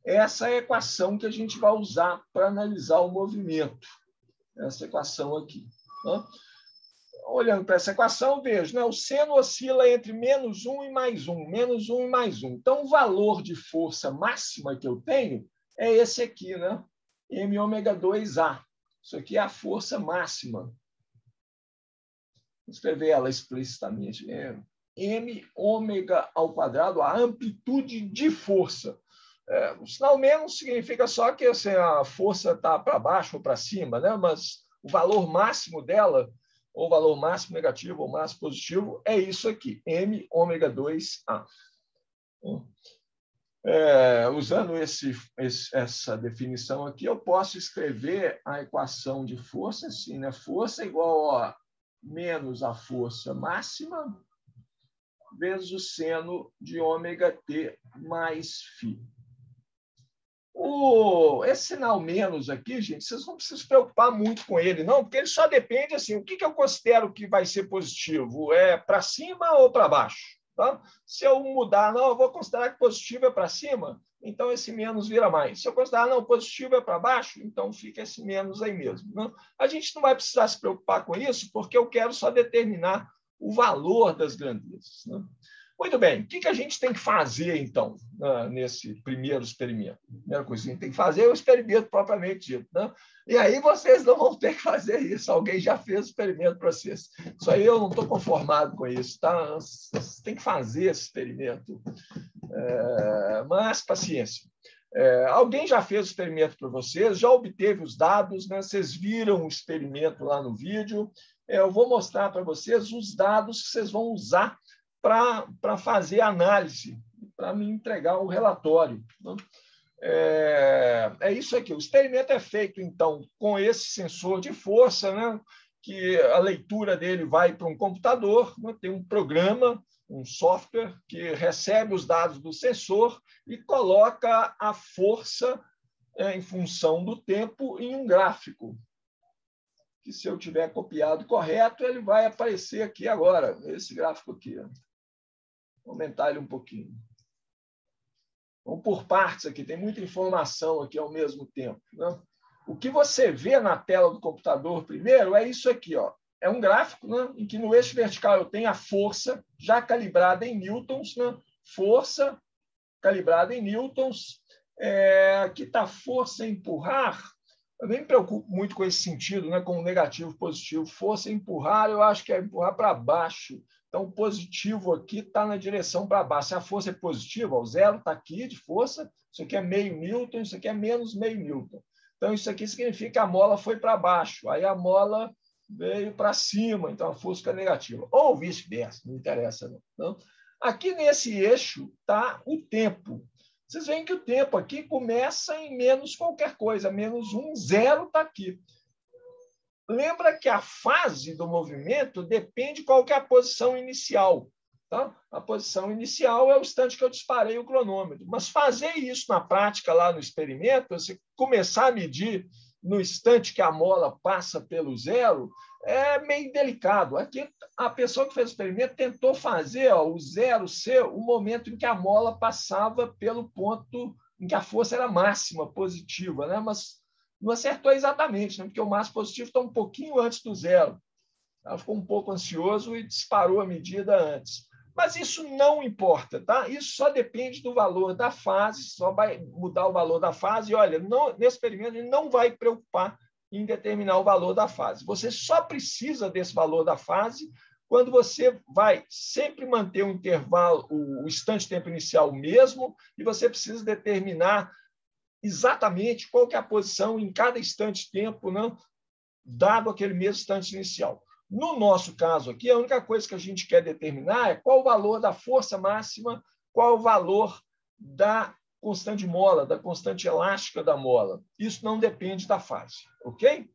S1: Essa é a equação que a gente vai usar para analisar o movimento. Essa equação aqui. Né? Olhando para essa equação, vejo, né? O seno oscila entre -1 e +1, -1 e +1. Então, o valor de força máxima que eu tenho é esse aqui, né? M ômega 2A. Isso aqui é a força máxima. Vou escrever ela explicitamente. M ômega ao quadrado, a amplitude de força. O sinal menos significa só que assim, a força está para baixo ou para cima, né? Mas o valor máximo dela, ou valor máximo negativo ou máximo positivo, é isso aqui, m ômega 2A. Usando essa definição aqui, eu posso escrever a equação de força assim, né? Força igual a menos a força máxima vezes o seno de ômega t mais φ. Esse sinal menos aqui, gente, vocês não precisam se preocupar muito com ele, não, porque ele só depende, assim, o que eu considero que vai ser positivo? É para cima ou para baixo? Tá? Se eu mudar, não, eu vou considerar que positivo é para cima, então esse menos vira mais. Se eu considerar, não, positivo é para baixo, então fica esse menos aí mesmo. Né? A gente não vai precisar se preocupar com isso, porque eu quero só determinar o valor das grandezas. Né? Muito bem, o que a gente tem que fazer, então, nesse primeiro experimento? A primeira coisa que a gente tem que fazer é o experimento propriamente dito. Né? E aí vocês não vão ter que fazer isso, alguém já fez o experimento para vocês. Isso aí eu não estou conformado com isso, tá? Vocês têm que fazer esse experimento, mas paciência. Alguém já fez o experimento para vocês, já obteve os dados, né? Vocês viram o experimento lá no vídeo. Eu vou mostrar para vocês os dados que vocês vão usar para fazer a análise, para me entregar o relatório. Né? É isso aqui. O experimento é feito, então, com esse sensor de força, né? Que a leitura dele vai para um computador, né? Tem um programa, um software, que recebe os dados do sensor e coloca a força em função do tempo em um gráfico. Que, se eu tiver copiado correto, ele vai aparecer aqui agora, esse gráfico aqui. Vou aumentar ele um pouquinho. Vamos por partes aqui, tem muita informação aqui ao mesmo tempo. Né? O que você vê na tela do computador primeiro é isso aqui. Ó. É um gráfico, né, em que no eixo vertical eu tenho a força já calibrada em newtons, né? Força calibrada em newtons. Aqui está a força empurrar. Eu nem me preocupo muito com esse sentido, né, com o negativo e positivo. Força empurrar, eu acho que é empurrar para baixo. Então, o positivo aqui está na direção para baixo. Se a força é positiva, o zero está aqui de força, isso aqui é meio newton, isso aqui é menos meio newton. Então, isso aqui significa que a mola foi para baixo, aí a mola veio para cima, então a força fica negativa. Ou vice-versa, não interessa. Não. Aqui nesse eixo está o tempo. Vocês veem que o tempo aqui começa em menos qualquer coisa, -1, 0 está aqui. Lembra que a fase do movimento depende de qual que é a posição inicial. Tá? A posição inicial é o instante que eu disparei o cronômetro. Mas fazer isso na prática, lá no experimento, você começar a medir no instante que a mola passa pelo zero, é meio delicado. Aqui, a pessoa que fez o experimento tentou fazer o zero ser o momento em que a mola passava pelo ponto em que a força era máxima, positiva, né? Mas não acertou exatamente, né? Porque o máximo positivo está um pouquinho antes do zero. Ela ficou um pouco ansioso e disparou a medida antes. Mas isso não importa, tá? Isso só depende do valor da fase, só vai mudar o valor da fase. E, olha, nesse experimento, ele não vai preocupar em determinar o valor da fase. Você só precisa desse valor da fase quando você vai sempre manter o intervalo, o instante de tempo inicial mesmo, e você precisa determinar exatamente qual que é a posição em cada instante de tempo, né, dado aquele mesmo instante inicial. No nosso caso aqui, a única coisa que a gente quer determinar é qual o valor da força máxima, qual o valor da constante de mola, da constante elástica da mola. Isso não depende da fase, ok?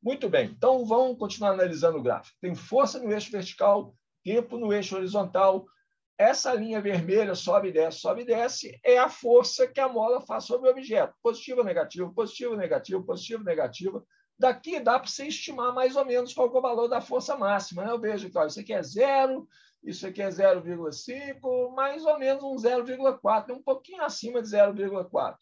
S1: Muito bem, então vamos continuar analisando o gráfico. Tem força no eixo vertical, tempo no eixo horizontal. Essa linha vermelha sobe e desce, é a força que a mola faz sobre o objeto. Positiva, negativa, positiva, negativa, positiva, negativa. Daqui dá para você estimar mais ou menos qual que é o valor da força máxima, né? Eu vejo que ó, isso aqui é 0, isso aqui é 0,5, mais ou menos um 0,4, um pouquinho acima de 0,4.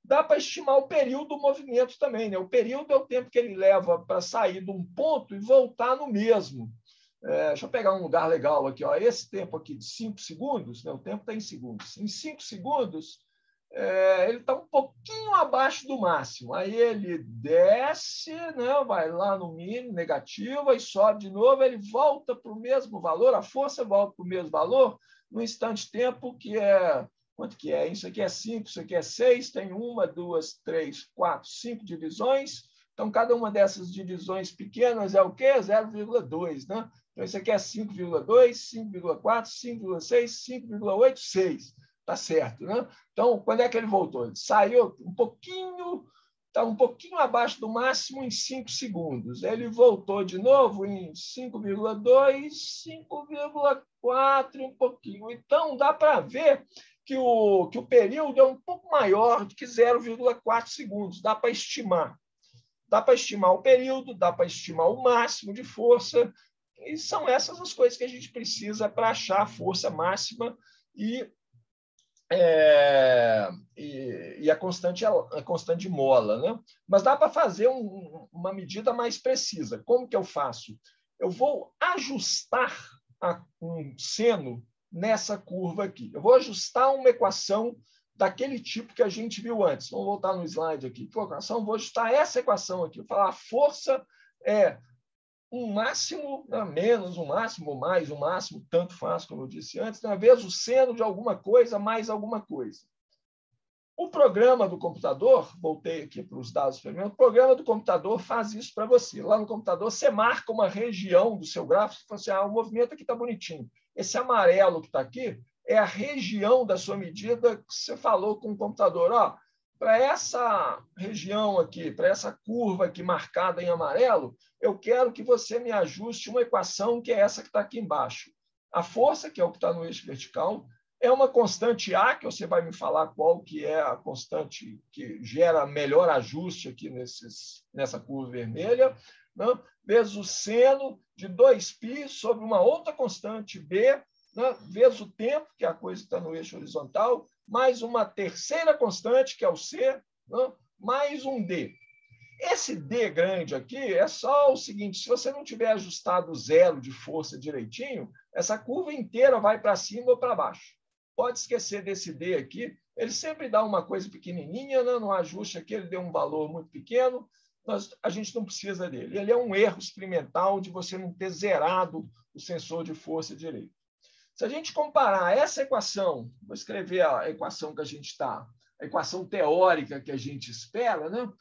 S1: Dá para estimar o período do movimento também, né? O período é o tempo que ele leva para sair de um ponto e voltar no mesmo. Deixa eu pegar um lugar legal aqui. Ó. Esse tempo aqui de 5 segundos, né? O tempo está em segundos. Em 5 segundos, ele está um pouquinho abaixo do máximo. Aí ele desce, né? Vai lá no mínimo, negativo, aí sobe de novo, ele volta para o mesmo valor, a força volta para o mesmo valor no instante-tempo que é... Quanto que é? Isso aqui é 5, isso aqui é 6, tem 1, 2, 3, 4, 5 divisões. Então, cada uma dessas divisões pequenas é o quê? 0,2, né? Então, isso aqui é 5,2, 5,4, 5,6, 5,8, 6. Tá certo, né? Então, quando é que ele voltou? Ele saiu um pouquinho, está um pouquinho abaixo do máximo em 5 segundos. Ele voltou de novo em 5,2, 5,4, um pouquinho. Então, dá para ver que o período é um pouco maior do que 0,4 segundos. Dá para estimar. Dá para estimar o período, dá para estimar o máximo de força. E são essas as coisas que a gente precisa para achar a força máxima e a constante de mola, né? Mas dá para fazer uma medida mais precisa. Como que eu faço? Eu vou ajustar um seno nessa curva aqui. Eu vou ajustar uma equação daquele tipo que a gente viu antes. Vamos voltar no slide aqui. Vou ajustar essa equação aqui. Vou falar a força é um máximo, menos um máximo, mais um máximo, tanto faz, como eu disse antes, vezes o seno de alguma coisa mais alguma coisa. O programa do computador, voltei aqui para os dados primeiro, o programa do computador faz isso para você. Lá no computador, você marca uma região do seu gráfico e fala assim, o movimento aqui está bonitinho. Esse amarelo que está aqui é a região da sua medida que você falou com o computador. Para essa região aqui, para essa curva aqui marcada em amarelo, eu quero que você me ajuste uma equação que é essa que está aqui embaixo. A força, que é o que está no eixo vertical, é uma constante A, que você vai me falar qual que é a constante que gera melhor ajuste aqui nessa curva vermelha, né? Vezes o seno de 2π sobre uma outra constante B, né? Vezes o tempo, que é a coisa que está no eixo horizontal, mais uma terceira constante, que é o C, né? Mais um D. Esse D grande aqui é só o seguinte, se você não tiver ajustado o zero de força direitinho, essa curva inteira vai para cima ou para baixo. Pode esquecer desse D aqui, ele sempre dá uma coisa pequenininha, né? No ajuste aqui ele deu um valor muito pequeno, a gente não precisa dele. Ele é um erro experimental de você não ter zerado o sensor de força direito. Se a gente comparar essa equação, vou escrever a equação que a gente está, a equação teórica que a gente espera, né?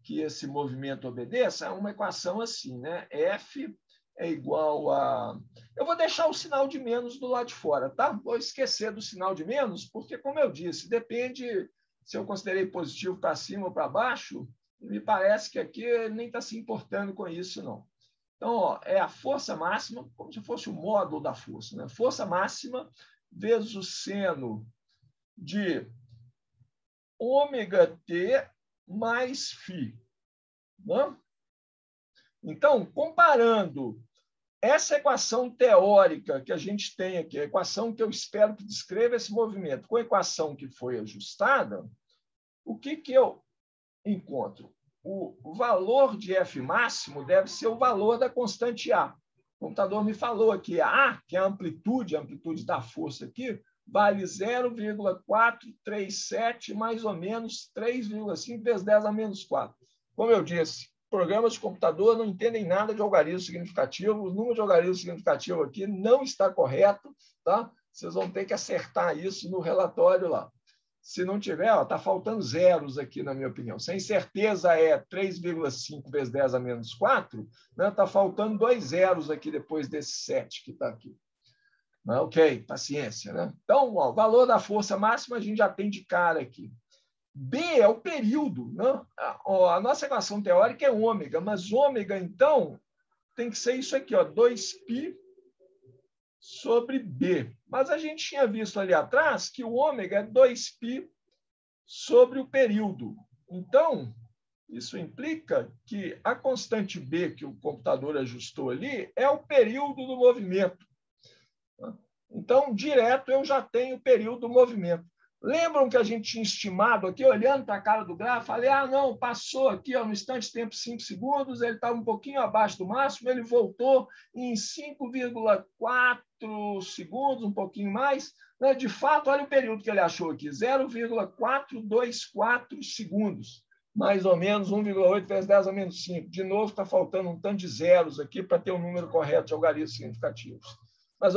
S1: Que esse movimento obedeça, é uma equação assim, né? F é igual a... Eu vou deixar o sinal de menos do lado de fora, tá? Vou esquecer do sinal de menos, porque, como eu disse, depende se eu considerei positivo para cima ou para baixo, me parece que aqui ele nem está se importando com isso, não. Então, é a força máxima, como se fosse o módulo da força, né? Força máxima vezes o seno de ômega t mais φ. Né? Então, comparando essa equação teórica que a gente tem aqui, a equação que eu espero que descreva esse movimento, com a equação que foi ajustada, o que eu encontro? O valor de F máximo deve ser o valor da constante A. O computador me falou aqui, a A, que é a amplitude da força aqui, vale 0,437, mais ou menos 3,5 vezes 10 a menos 4. Como eu disse, programas de computador não entendem nada de algarismo significativo, o número de algarismo significativo aqui não está correto, tá? Vocês vão ter que acertar isso no relatório lá. Se não tiver, está faltando zeros aqui, na minha opinião. Se a incerteza é 3,5 vezes 10 a menos 4, está faltando 2 zeros aqui depois desse 7 que está aqui. Ok, paciência. Né? Então, o valor da força máxima a gente já tem de cara aqui. B é o período. Né? A nossa equação teórica é ômega, mas ômega, então, tem que ser isso aqui, 2π sobre B. Mas a gente tinha visto ali atrás que o ômega é 2π sobre o período. Então, Isso implica que a constante B que o computador ajustou ali é o período do movimento. Então, direto, eu já tenho o período do movimento. Lembram que a gente tinha estimado aqui, olhando para a cara do gráfico, falei, não, passou aqui no instante de tempo 5 segundos, ele estava um pouquinho abaixo do máximo, ele voltou em 5,4 segundos, um pouquinho mais. Né? De fato, olha o período que ele achou aqui, 0,424 segundos. Mais ou menos 1,8 vezes 10 a menos 5. De novo, está faltando um tanto de zeros aqui para ter o número correto de algarismos significativos. Mas,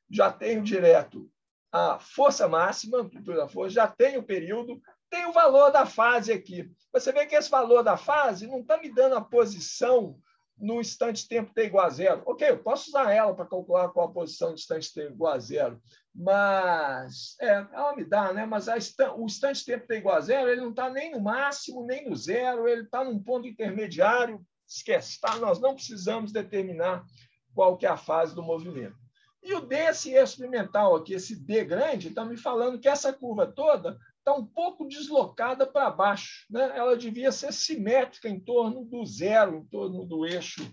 S1: já tenho direto a força máxima, amplitude da força, já tenho o período, tem o valor da fase aqui. Você vê que esse valor da fase não está me dando a posição no instante de tempo t igual a zero. Ok, eu posso usar ela para calcular qual a posição do instante de tempo igual a zero, mas ela me dá, né? Mas o instante de tempo t igual a zero, ele não está nem no máximo, nem no zero, ele está num ponto intermediário. Esquece, tá? Nós não precisamos determinar qual que é a fase do movimento. E o desse experimental aqui, esse D grande, está me falando que essa curva toda está um pouco deslocada para baixo. Né? Ela devia ser simétrica em torno do zero, em torno do eixo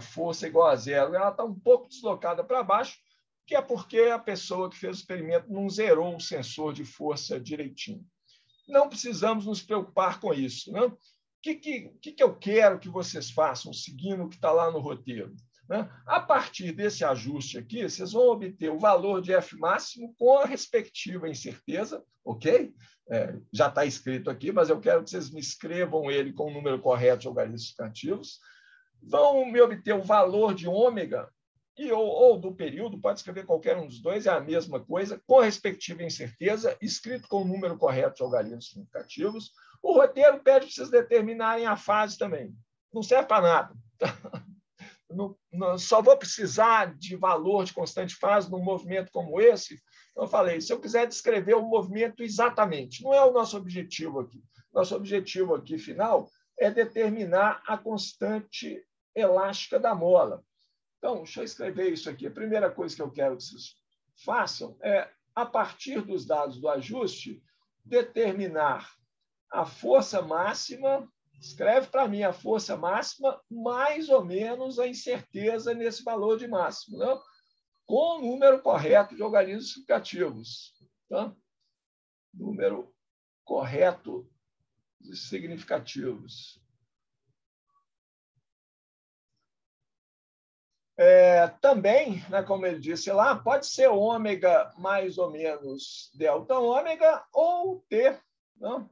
S1: força igual a zero. Ela está um pouco deslocada para baixo, que é porque a pessoa que fez o experimento não zerou o sensor de força direitinho. Não precisamos nos preocupar com isso. Né? O que eu quero que vocês façam, seguindo o que está lá no roteiro? A partir desse ajuste aqui, vocês vão obter o valor de F máximo com a respectiva incerteza, ok? Já está escrito aqui, mas eu quero que vocês me escrevam ele com o número correto de algarismos significativos. Vão me obter o valor de ômega ou do período, pode escrever qualquer um dos dois, é a mesma coisa, com a respectiva incerteza, escrito com o número correto de algarismos significativos. O roteiro pede para vocês determinarem a fase também. Não serve para nada. Só vou precisar de valor de constante fase num movimento como esse. Eu falei, se eu quiser descrever o movimento exatamente, não é o nosso objetivo aqui. Nosso objetivo aqui, final, é determinar a constante elástica da mola. Então, deixa eu escrever isso aqui. A primeira coisa que eu quero que vocês façam é, a partir dos dados do ajuste, determinar a força máxima. Escreve para mim a força máxima, mais ou menos a incerteza nesse valor de máximo, né? Com o número correto de algarismos significativos. Tá? Número correto de significativos. Também, né, como ele disse lá, pode ser ômega mais ou menos delta ômega ou T, né?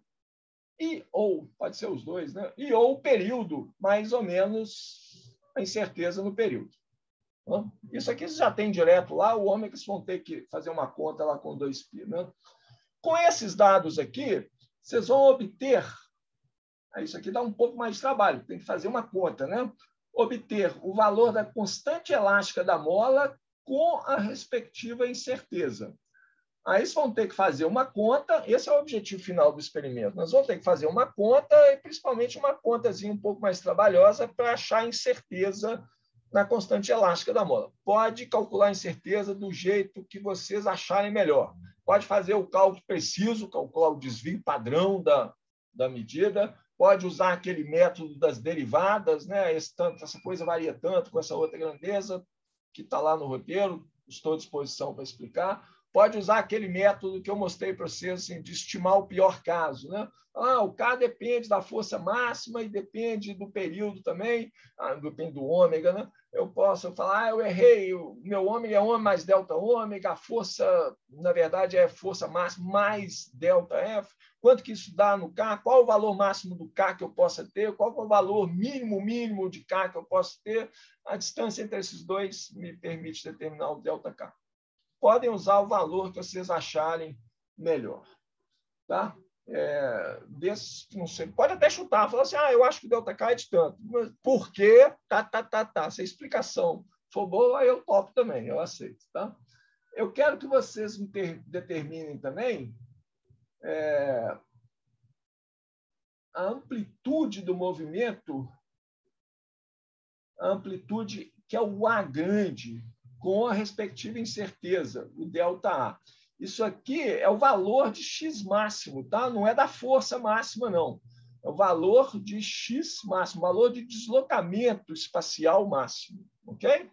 S1: Ou, pode ser os dois, né? Ou o período, mais ou menos a incerteza no período. Isso aqui você já tem direto lá, o ômega vocês vão ter que fazer uma conta lá com 2π. Né? Com esses dados aqui, vocês vão obter, isso aqui dá um pouco mais de trabalho, tem que fazer uma conta, né? Obter o valor da constante elástica da mola com a respectiva incerteza. Aí vocês vão ter que fazer uma conta, esse é o objetivo final do experimento. Nós vamos ter que fazer uma conta, e principalmente uma contazinha um pouco mais trabalhosa, para achar a incerteza na constante elástica da mola. Pode calcular a incerteza do jeito que vocês acharem melhor. Pode fazer o cálculo preciso, calcular o desvio padrão da medida, pode usar aquele método das derivadas, né? Essa coisa varia tanto com essa outra grandeza, que está lá no roteiro, estou à disposição para explicar. Pode usar aquele método que eu mostrei para vocês, assim, de estimar o pior caso. Né? O K depende da força máxima e depende do período também, depende do ômega. Né? Eu posso falar, eu errei, o meu ômega é ômega mais delta ômega, a força, na verdade, é força máxima mais delta F. Quanto que isso dá no K? Qual o valor máximo do K que eu possa ter? Qual é o valor mínimo de K que eu posso ter? A distância entre esses dois me permite determinar o delta K. Podem usar o valor que vocês acharem melhor. Tá? Não sei, pode até chutar, falar assim, eu acho que o delta K é de tanto. Mas por quê? Se a explicação for boa, eu topo também, eu aceito. Tá? Eu quero que vocês determinem também a amplitude do movimento, a amplitude que é o A grande, com a respectiva incerteza, o ΔA. Isso aqui é o valor de X máximo, tá? Não é da força máxima, não. É o valor de x máximo, valor de deslocamento espacial máximo. Ok?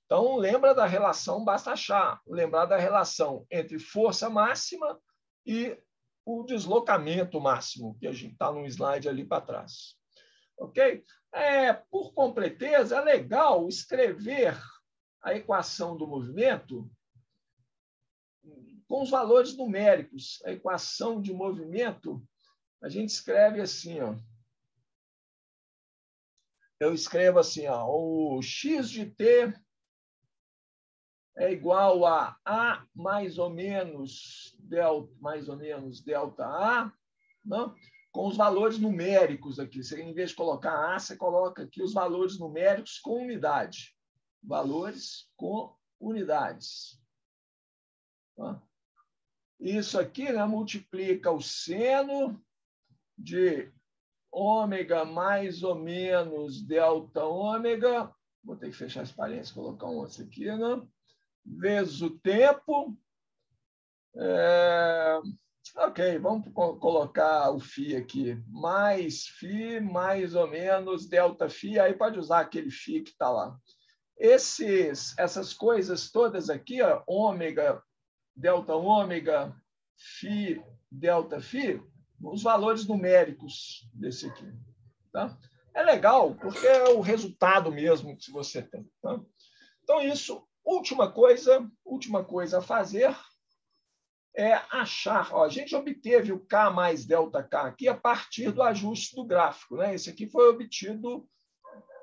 S1: Então, lembra da relação, basta achar, lembrar da relação entre força máxima e o deslocamento máximo, que a gente está no slide ali para trás. Ok? Por completeza, é legal escrever a equação do movimento com os valores numéricos. A equação de movimento, a gente escreve assim, ó. Eu escrevo assim, ó, o x de t é igual a mais ou menos delta A, não? Com os valores numéricos aqui. Você, em vez de colocar A, você coloca aqui os valores numéricos com unidade. Valores com unidades. Tá? Isso aqui, né, multiplica o seno de ômega mais ou menos delta ômega. Vou ter que fechar as parênteses, colocar um outro aqui, né? Vezes o tempo. Ok, vamos colocar o φ aqui. Mais φ, mais ou menos delta φ. Aí pode usar aquele φ que está lá. Essas coisas todas aqui, ó, ômega, delta ômega, φ, delta φ, os valores numéricos desse aqui. Tá? É legal, porque é o resultado mesmo que você tem. Tá? Então, isso, última coisa a fazer é achar. Ó, a gente obteve o K mais delta K aqui a partir do ajuste do gráfico. Né? Esse aqui foi obtido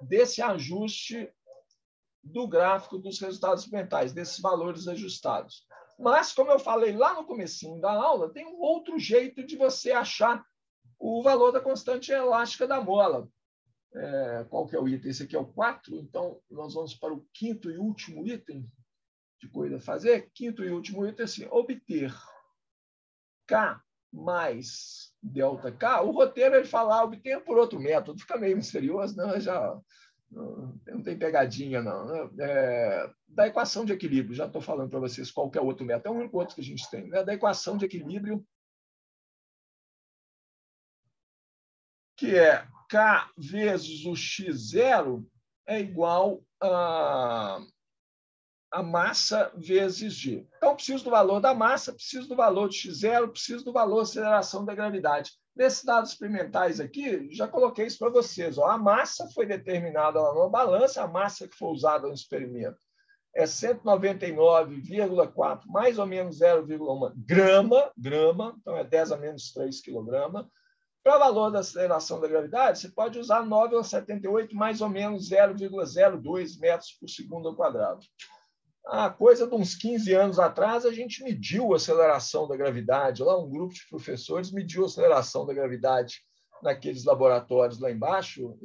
S1: desse ajuste do gráfico dos resultados experimentais, desses valores ajustados. Mas, como eu falei lá no comecinho da aula, tem um outro jeito de você achar o valor da constante elástica da mola. Qual que é o item? Esse aqui é o 4, então nós vamos para o quinto e último item de coisa a fazer. Quinto e último item é assim, obter K mais delta K. O roteiro ele fala, obtenha por outro método, fica meio misterioso, não, já não tem pegadinha, não. Da equação de equilíbrio, já estou falando para vocês qual que é o outro método, é um único outro que a gente tem, né? Da equação de equilíbrio, que é K vezes o x0 é igual a massa vezes g. Então, preciso do valor da massa, preciso do valor de x0, preciso do valor de aceleração da gravidade. Nesses dados experimentais aqui, já coloquei isso para vocês. Ó, a massa foi determinada lá na balança, a massa que foi usada no experimento é 199,4, mais ou menos 0,1 grama, então é 10 a menos 3 quilograma. Para o valor da aceleração da gravidade, você pode usar 9,78, mais ou menos 0,02 metros por segundo ao quadrado. A coisa de uns 15 anos atrás, a gente mediu a aceleração da gravidade. Lá, um grupo de professores mediu a aceleração da gravidade naqueles laboratórios lá embaixo,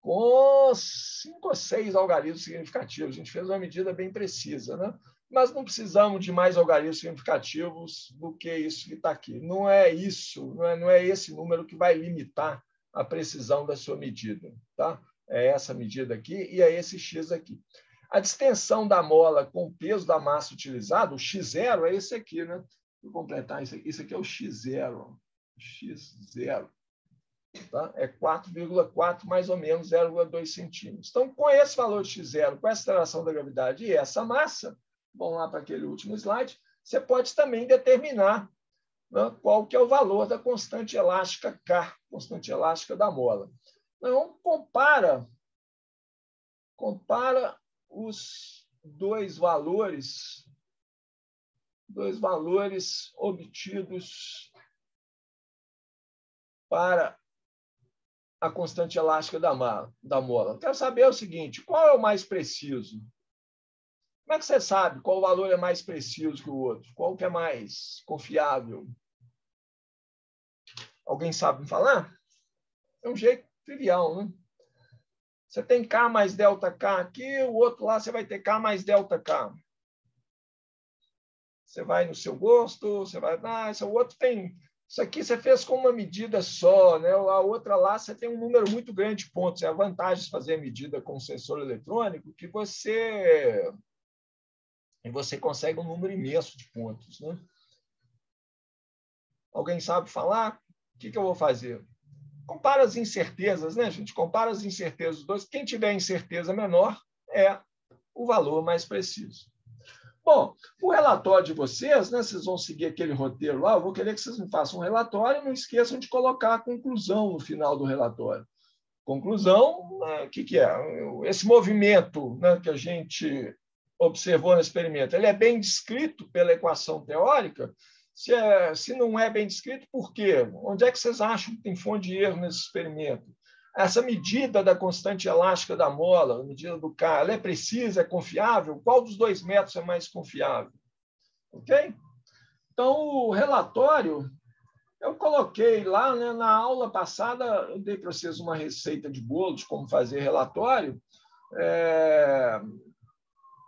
S1: com 5 ou 6 algarismos significativos. A gente fez uma medida bem precisa, né? Mas não precisamos de mais algarismos significativos do que isso que está aqui. Não é isso, não é esse número que vai limitar a precisão da sua medida. Tá? É essa medida aqui e é esse x aqui. A distensão da mola com o peso da massa utilizado, o x0, é esse aqui, né? Vou completar isso aqui. Isso aqui é o x0. X0. Tá? É 4,4 mais ou menos 0,2 centímetros. Então, com esse valor de x0, com a aceleração da gravidade e essa massa, vamos lá para aquele último slide, você pode também determinar, né, qual que é o valor da constante elástica K, constante elástica da mola. Então, compara os dois valores obtidos para a constante elástica da mola. Quero saber o seguinte, qual é o mais preciso? Como é que você sabe qual valor é mais preciso que o outro? Qual que é mais confiável? Alguém sabe me falar? É um jeito trivial, né? Você tem K mais delta K aqui, o outro lá você vai ter K mais delta K. Você vai no seu gosto, você vai... esse outro tem... Isso aqui você fez com uma medida só, né? A outra lá você tem um número muito grande de pontos. É a vantagem de fazer a medida com sensor eletrônico que você consegue um número imenso de pontos, né? Alguém sabe falar? O que eu vou fazer? compara as incertezas, né, gente? Compara as incertezas dos dois. Quem tiver incerteza menor é o valor mais preciso. Bom, o relatório de vocês, né, vocês vão seguir aquele roteiro lá, eu vou querer que vocês me façam um relatório e não esqueçam de colocar a conclusão no final do relatório. Conclusão, o que é? Esse movimento, né, que a gente observou no experimento, ele é bem descrito pela equação teórica? Se não é bem descrito, por quê? Onde é que vocês acham que tem fonte de erro nesse experimento? Essa medida da constante elástica da mola, a medida do K, ela é precisa, é confiável? Qual dos dois métodos é mais confiável? Ok? Então, o relatório, eu coloquei lá, né, na aula passada, eu dei para vocês uma receita de bolo de como fazer relatório.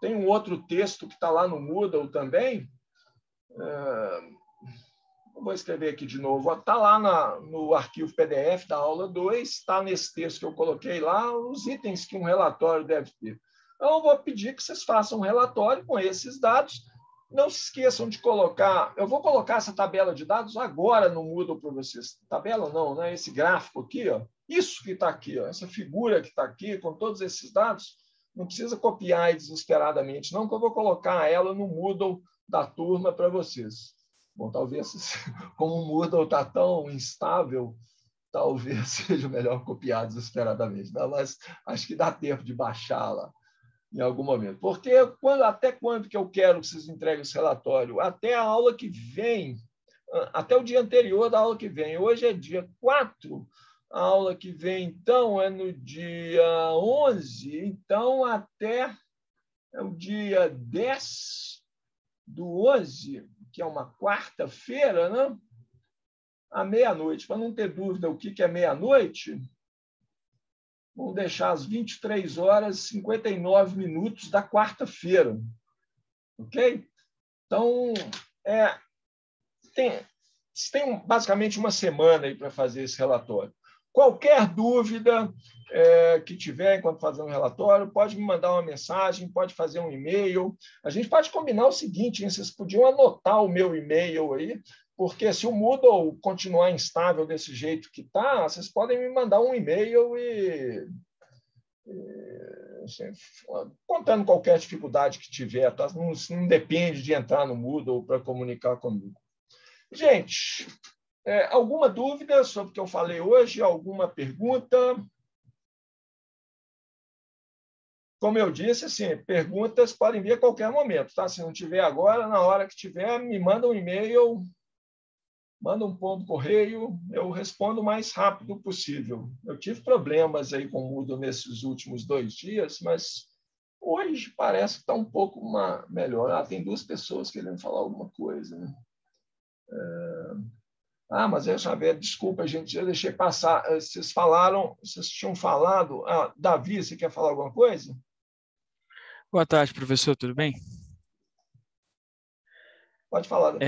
S1: Tem um outro texto que está lá no Moodle também. Vou escrever aqui de novo. Está lá no arquivo PDF da aula 2, está nesse texto que eu coloquei lá, os itens que um relatório deve ter. Então, eu vou pedir que vocês façam um relatório com esses dados. Não se esqueçam de colocar... Eu vou colocar essa tabela de dados agora no Moodle para vocês. Tabela não, né? Esse gráfico aqui, ó. Isso que está aqui, ó. Essa figura que está aqui, com todos esses dados, não precisa copiar desesperadamente, não, que eu vou colocar ela no Moodle da turma para vocês. Bom, talvez, como o Moodle está tão instável, talvez seja melhor copiar desesperadamente. Não, mas acho que dá tempo de baixá-la em algum momento. Porque até quando que eu quero que vocês entreguem esse relatório? Até a aula que vem, até o dia anterior da aula que vem. Hoje é dia 4, a aula que vem, então, é no dia 11, então até o dia 10/11, que é uma quarta-feira, né? À meia-noite. Para não ter dúvida o que é meia-noite, vamos deixar às 23h59 da quarta-feira. Ok? Então, tem basicamente uma semana aí para fazer esse relatório. Qualquer dúvida que tiver enquanto fazendo o relatório, pode me mandar uma mensagem, pode fazer um e-mail. A gente pode combinar o seguinte, hein? Vocês podiam anotar o meu e-mail aí, porque se o Moodle continuar instável desse jeito que está, vocês podem me mandar um e-mail assim, contando qualquer dificuldade que tiver, tá? Não depende de entrar no Moodle para comunicar comigo. Gente, alguma dúvida sobre o que eu falei hoje? Alguma pergunta? Como eu disse, assim, perguntas podem vir a qualquer momento, tá? Se não tiver agora, na hora que tiver, me manda um e-mail, manda um ponto correio, eu respondo o mais rápido possível. Eu tive problemas aí com o Moodle nesses últimos 2 dias, mas hoje parece que está um pouco melhor. Tem 2 pessoas querendo falar alguma coisa, né? Mas eu sabia, desculpa, gente, eu deixei passar. Vocês tinham falado. Davi, você quer falar alguma coisa?
S4: Boa tarde, professor, tudo bem?
S1: Pode falar, Davi.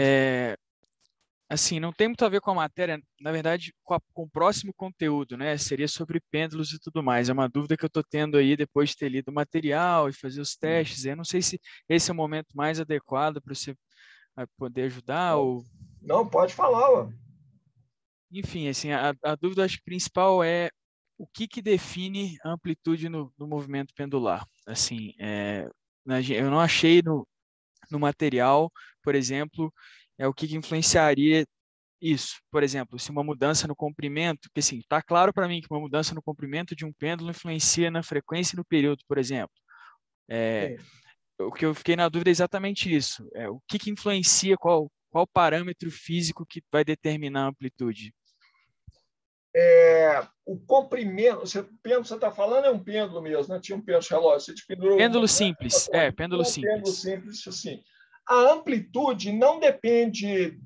S4: Assim, não tem muito a ver com a matéria, na verdade, com o próximo conteúdo, né? Seria sobre pêndulos e tudo mais. É uma dúvida que eu estou tendo aí depois de ter lido o material e fazer os testes. Eu não sei se esse é o momento mais adequado para você poder ajudar ou...
S1: Não, pode falar, ué.
S4: Enfim, assim, a dúvida acho que principal é o que define a amplitude no movimento pendular. Assim, eu não achei no material, por exemplo, o que influenciaria isso. Por exemplo, se uma mudança no comprimento, que assim, está claro para mim que uma mudança no comprimento de um pêndulo influencia na frequência e no período, por exemplo. O que eu fiquei na dúvida é exatamente isso. O que influencia, qual parâmetro físico que vai determinar a amplitude?
S1: O comprimento, o pêndulo você está falando é um pêndulo mesmo, né? Tinha um pêndulo relógio, você te pendurou
S4: pêndulo simples, pêndulo simples.
S1: Pêndulo simples, assim. A amplitude não depende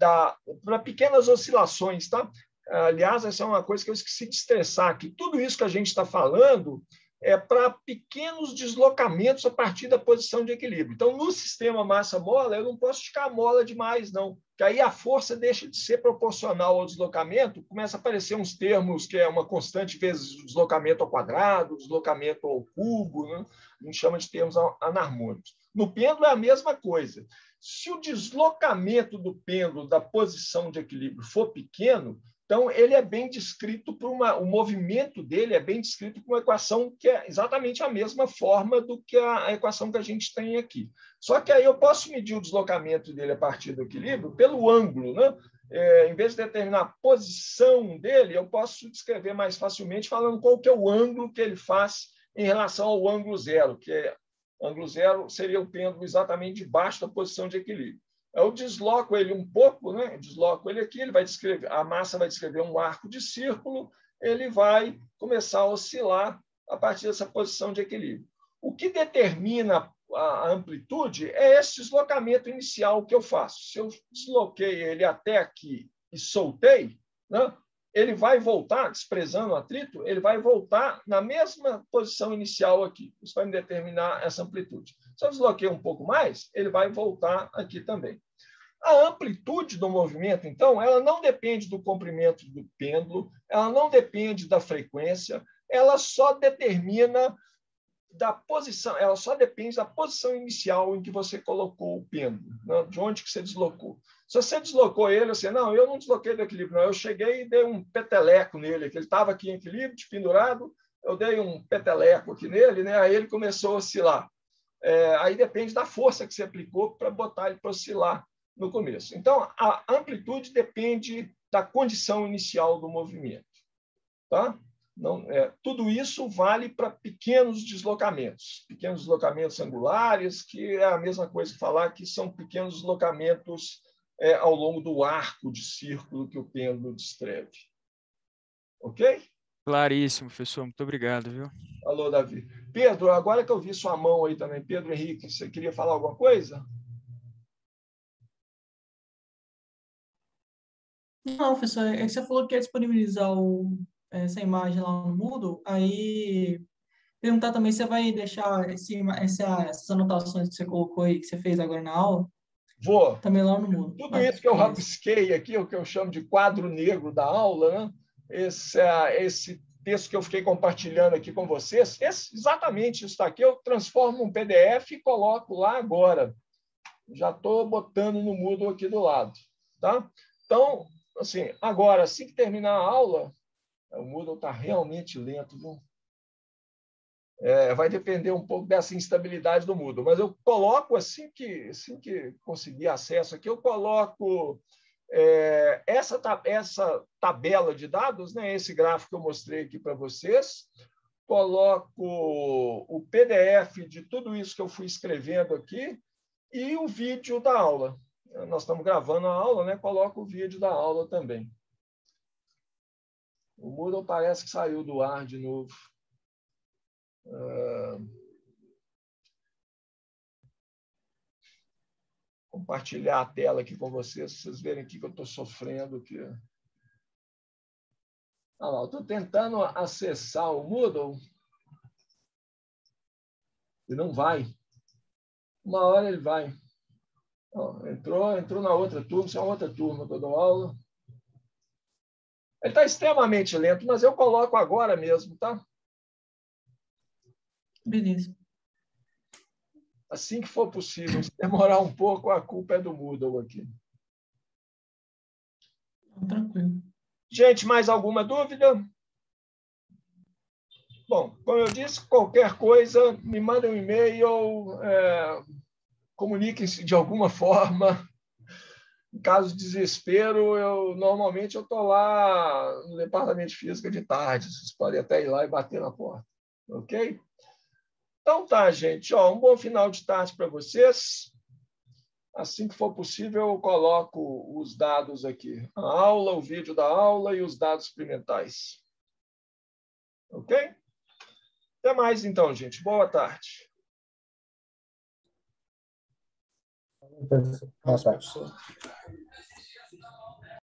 S1: para pequenas oscilações, tá? Aliás, essa é uma coisa que eu esqueci de estressar aqui. Tudo isso que a gente está falando é para pequenos deslocamentos a partir da posição de equilíbrio. Então, no sistema massa-mola, eu não posso esticar a mola demais, não, porque aí a força deixa de ser proporcional ao deslocamento, começa a aparecer uns termos que é uma constante vezes o deslocamento ao quadrado, deslocamento ao cubo, né? A gente chama de termos anarmônicos. No pêndulo é a mesma coisa. Se o deslocamento do pêndulo da posição de equilíbrio for pequeno, Então, ele é bem descrito por o movimento dele é bem descrito por uma equação que é exatamente a mesma forma do que a equação que a gente tem aqui. Só que aí eu posso medir o deslocamento dele a partir do equilíbrio pelo ângulo, né? Em vez de determinar a posição dele, eu posso descrever mais facilmente falando qual que é o ângulo que ele faz em relação ao ângulo zero, que ângulo zero seria o pêndulo exatamente debaixo da posição de equilíbrio. Eu desloco ele um pouco, né? Desloco ele aqui, ele vai descrever, a massa vai descrever um arco de círculo, ele vai começar a oscilar a partir dessa posição de equilíbrio. O que determina a amplitude é esse deslocamento inicial que eu faço. Se eu desloquei ele até aqui e soltei, né? Ele vai voltar, desprezando o atrito, ele vai voltar na mesma posição inicial aqui. Isso vai me determinar essa amplitude. Se eu desloquei um pouco mais, ele vai voltar aqui também. A amplitude do movimento, então, ela não depende do comprimento do pêndulo, ela não depende da frequência, ela só determina da posição, ela só depende da posição inicial em que você colocou o pêndulo, né? De onde que você deslocou. Se você deslocou ele, assim, não, eu não desloquei do equilíbrio, não, eu cheguei e dei um peteleco nele, que ele estava aqui em equilíbrio, pendurado, eu dei um peteleco aqui nele, né? Aí ele começou a oscilar. Aí depende da força que você aplicou para botar ele para oscilar no começo. Então, a amplitude depende da condição inicial do movimento. Tá? Não, tudo isso vale para pequenos deslocamentos angulares, que é a mesma coisa que falar que são pequenos deslocamentos ao longo do arco de círculo que o pêndulo descreve. Ok?
S4: Claríssimo, professor. Muito obrigado, viu?
S1: Alô, Davi. Pedro, agora que eu vi sua mão aí também, Pedro Henrique, você queria falar alguma coisa?
S5: Não, professor, é que você falou que ia disponibilizar essa imagem lá no Moodle, aí perguntar também se você vai deixar essas anotações que você colocou aí, que você fez agora na aula,
S1: Vou.
S5: também lá no Moodle.
S1: Tudo isso que eu rabisquei aqui, o que eu chamo de quadro negro da aula, né? Esse texto que eu fiquei compartilhando aqui com vocês, exatamente isso daqui, eu transformo um PDF e coloco lá agora. Já estou botando no Moodle aqui do lado. Tá? Então, assim, agora, assim que terminar a aula, o Moodle está realmente lento, viu? Vai depender um pouco dessa instabilidade do Moodle, mas eu coloco, assim que conseguir acesso aqui, eu coloco essa tabela de dados, né, esse gráfico que eu mostrei aqui para vocês, coloco o PDF de tudo isso que eu fui escrevendo aqui e o vídeo da aula. Nós estamos gravando a aula, né? Coloco o vídeo da aula também. O Moodle parece que saiu do ar de novo. Compartilhar a tela aqui com vocês, para vocês verem o que eu estou sofrendo aqui. Estou tentando acessar o Moodle e não vai. Uma hora ele vai. Entrou na outra turma, isso é uma outra turma que eu dou aula. Ele está extremamente lento, mas eu coloco agora mesmo, tá?
S5: Beleza.
S1: Assim que for possível. Se demorar um pouco, a culpa é do Moodle aqui.
S5: Tranquilo.
S1: Gente, mais alguma dúvida? Bom, como eu disse, qualquer coisa, me mandem um e-mail, comuniquem-se de alguma forma. Em caso de desespero, normalmente eu estou lá no departamento de física de tarde. Vocês podem até ir lá e bater na porta. Ok? Então tá, gente. Um bom final de tarde para vocês. Assim que for possível, eu coloco os dados aqui. A aula, o vídeo da aula e os dados experimentais. Ok? Até mais, então, gente. Boa tarde.
S6: Boa tarde.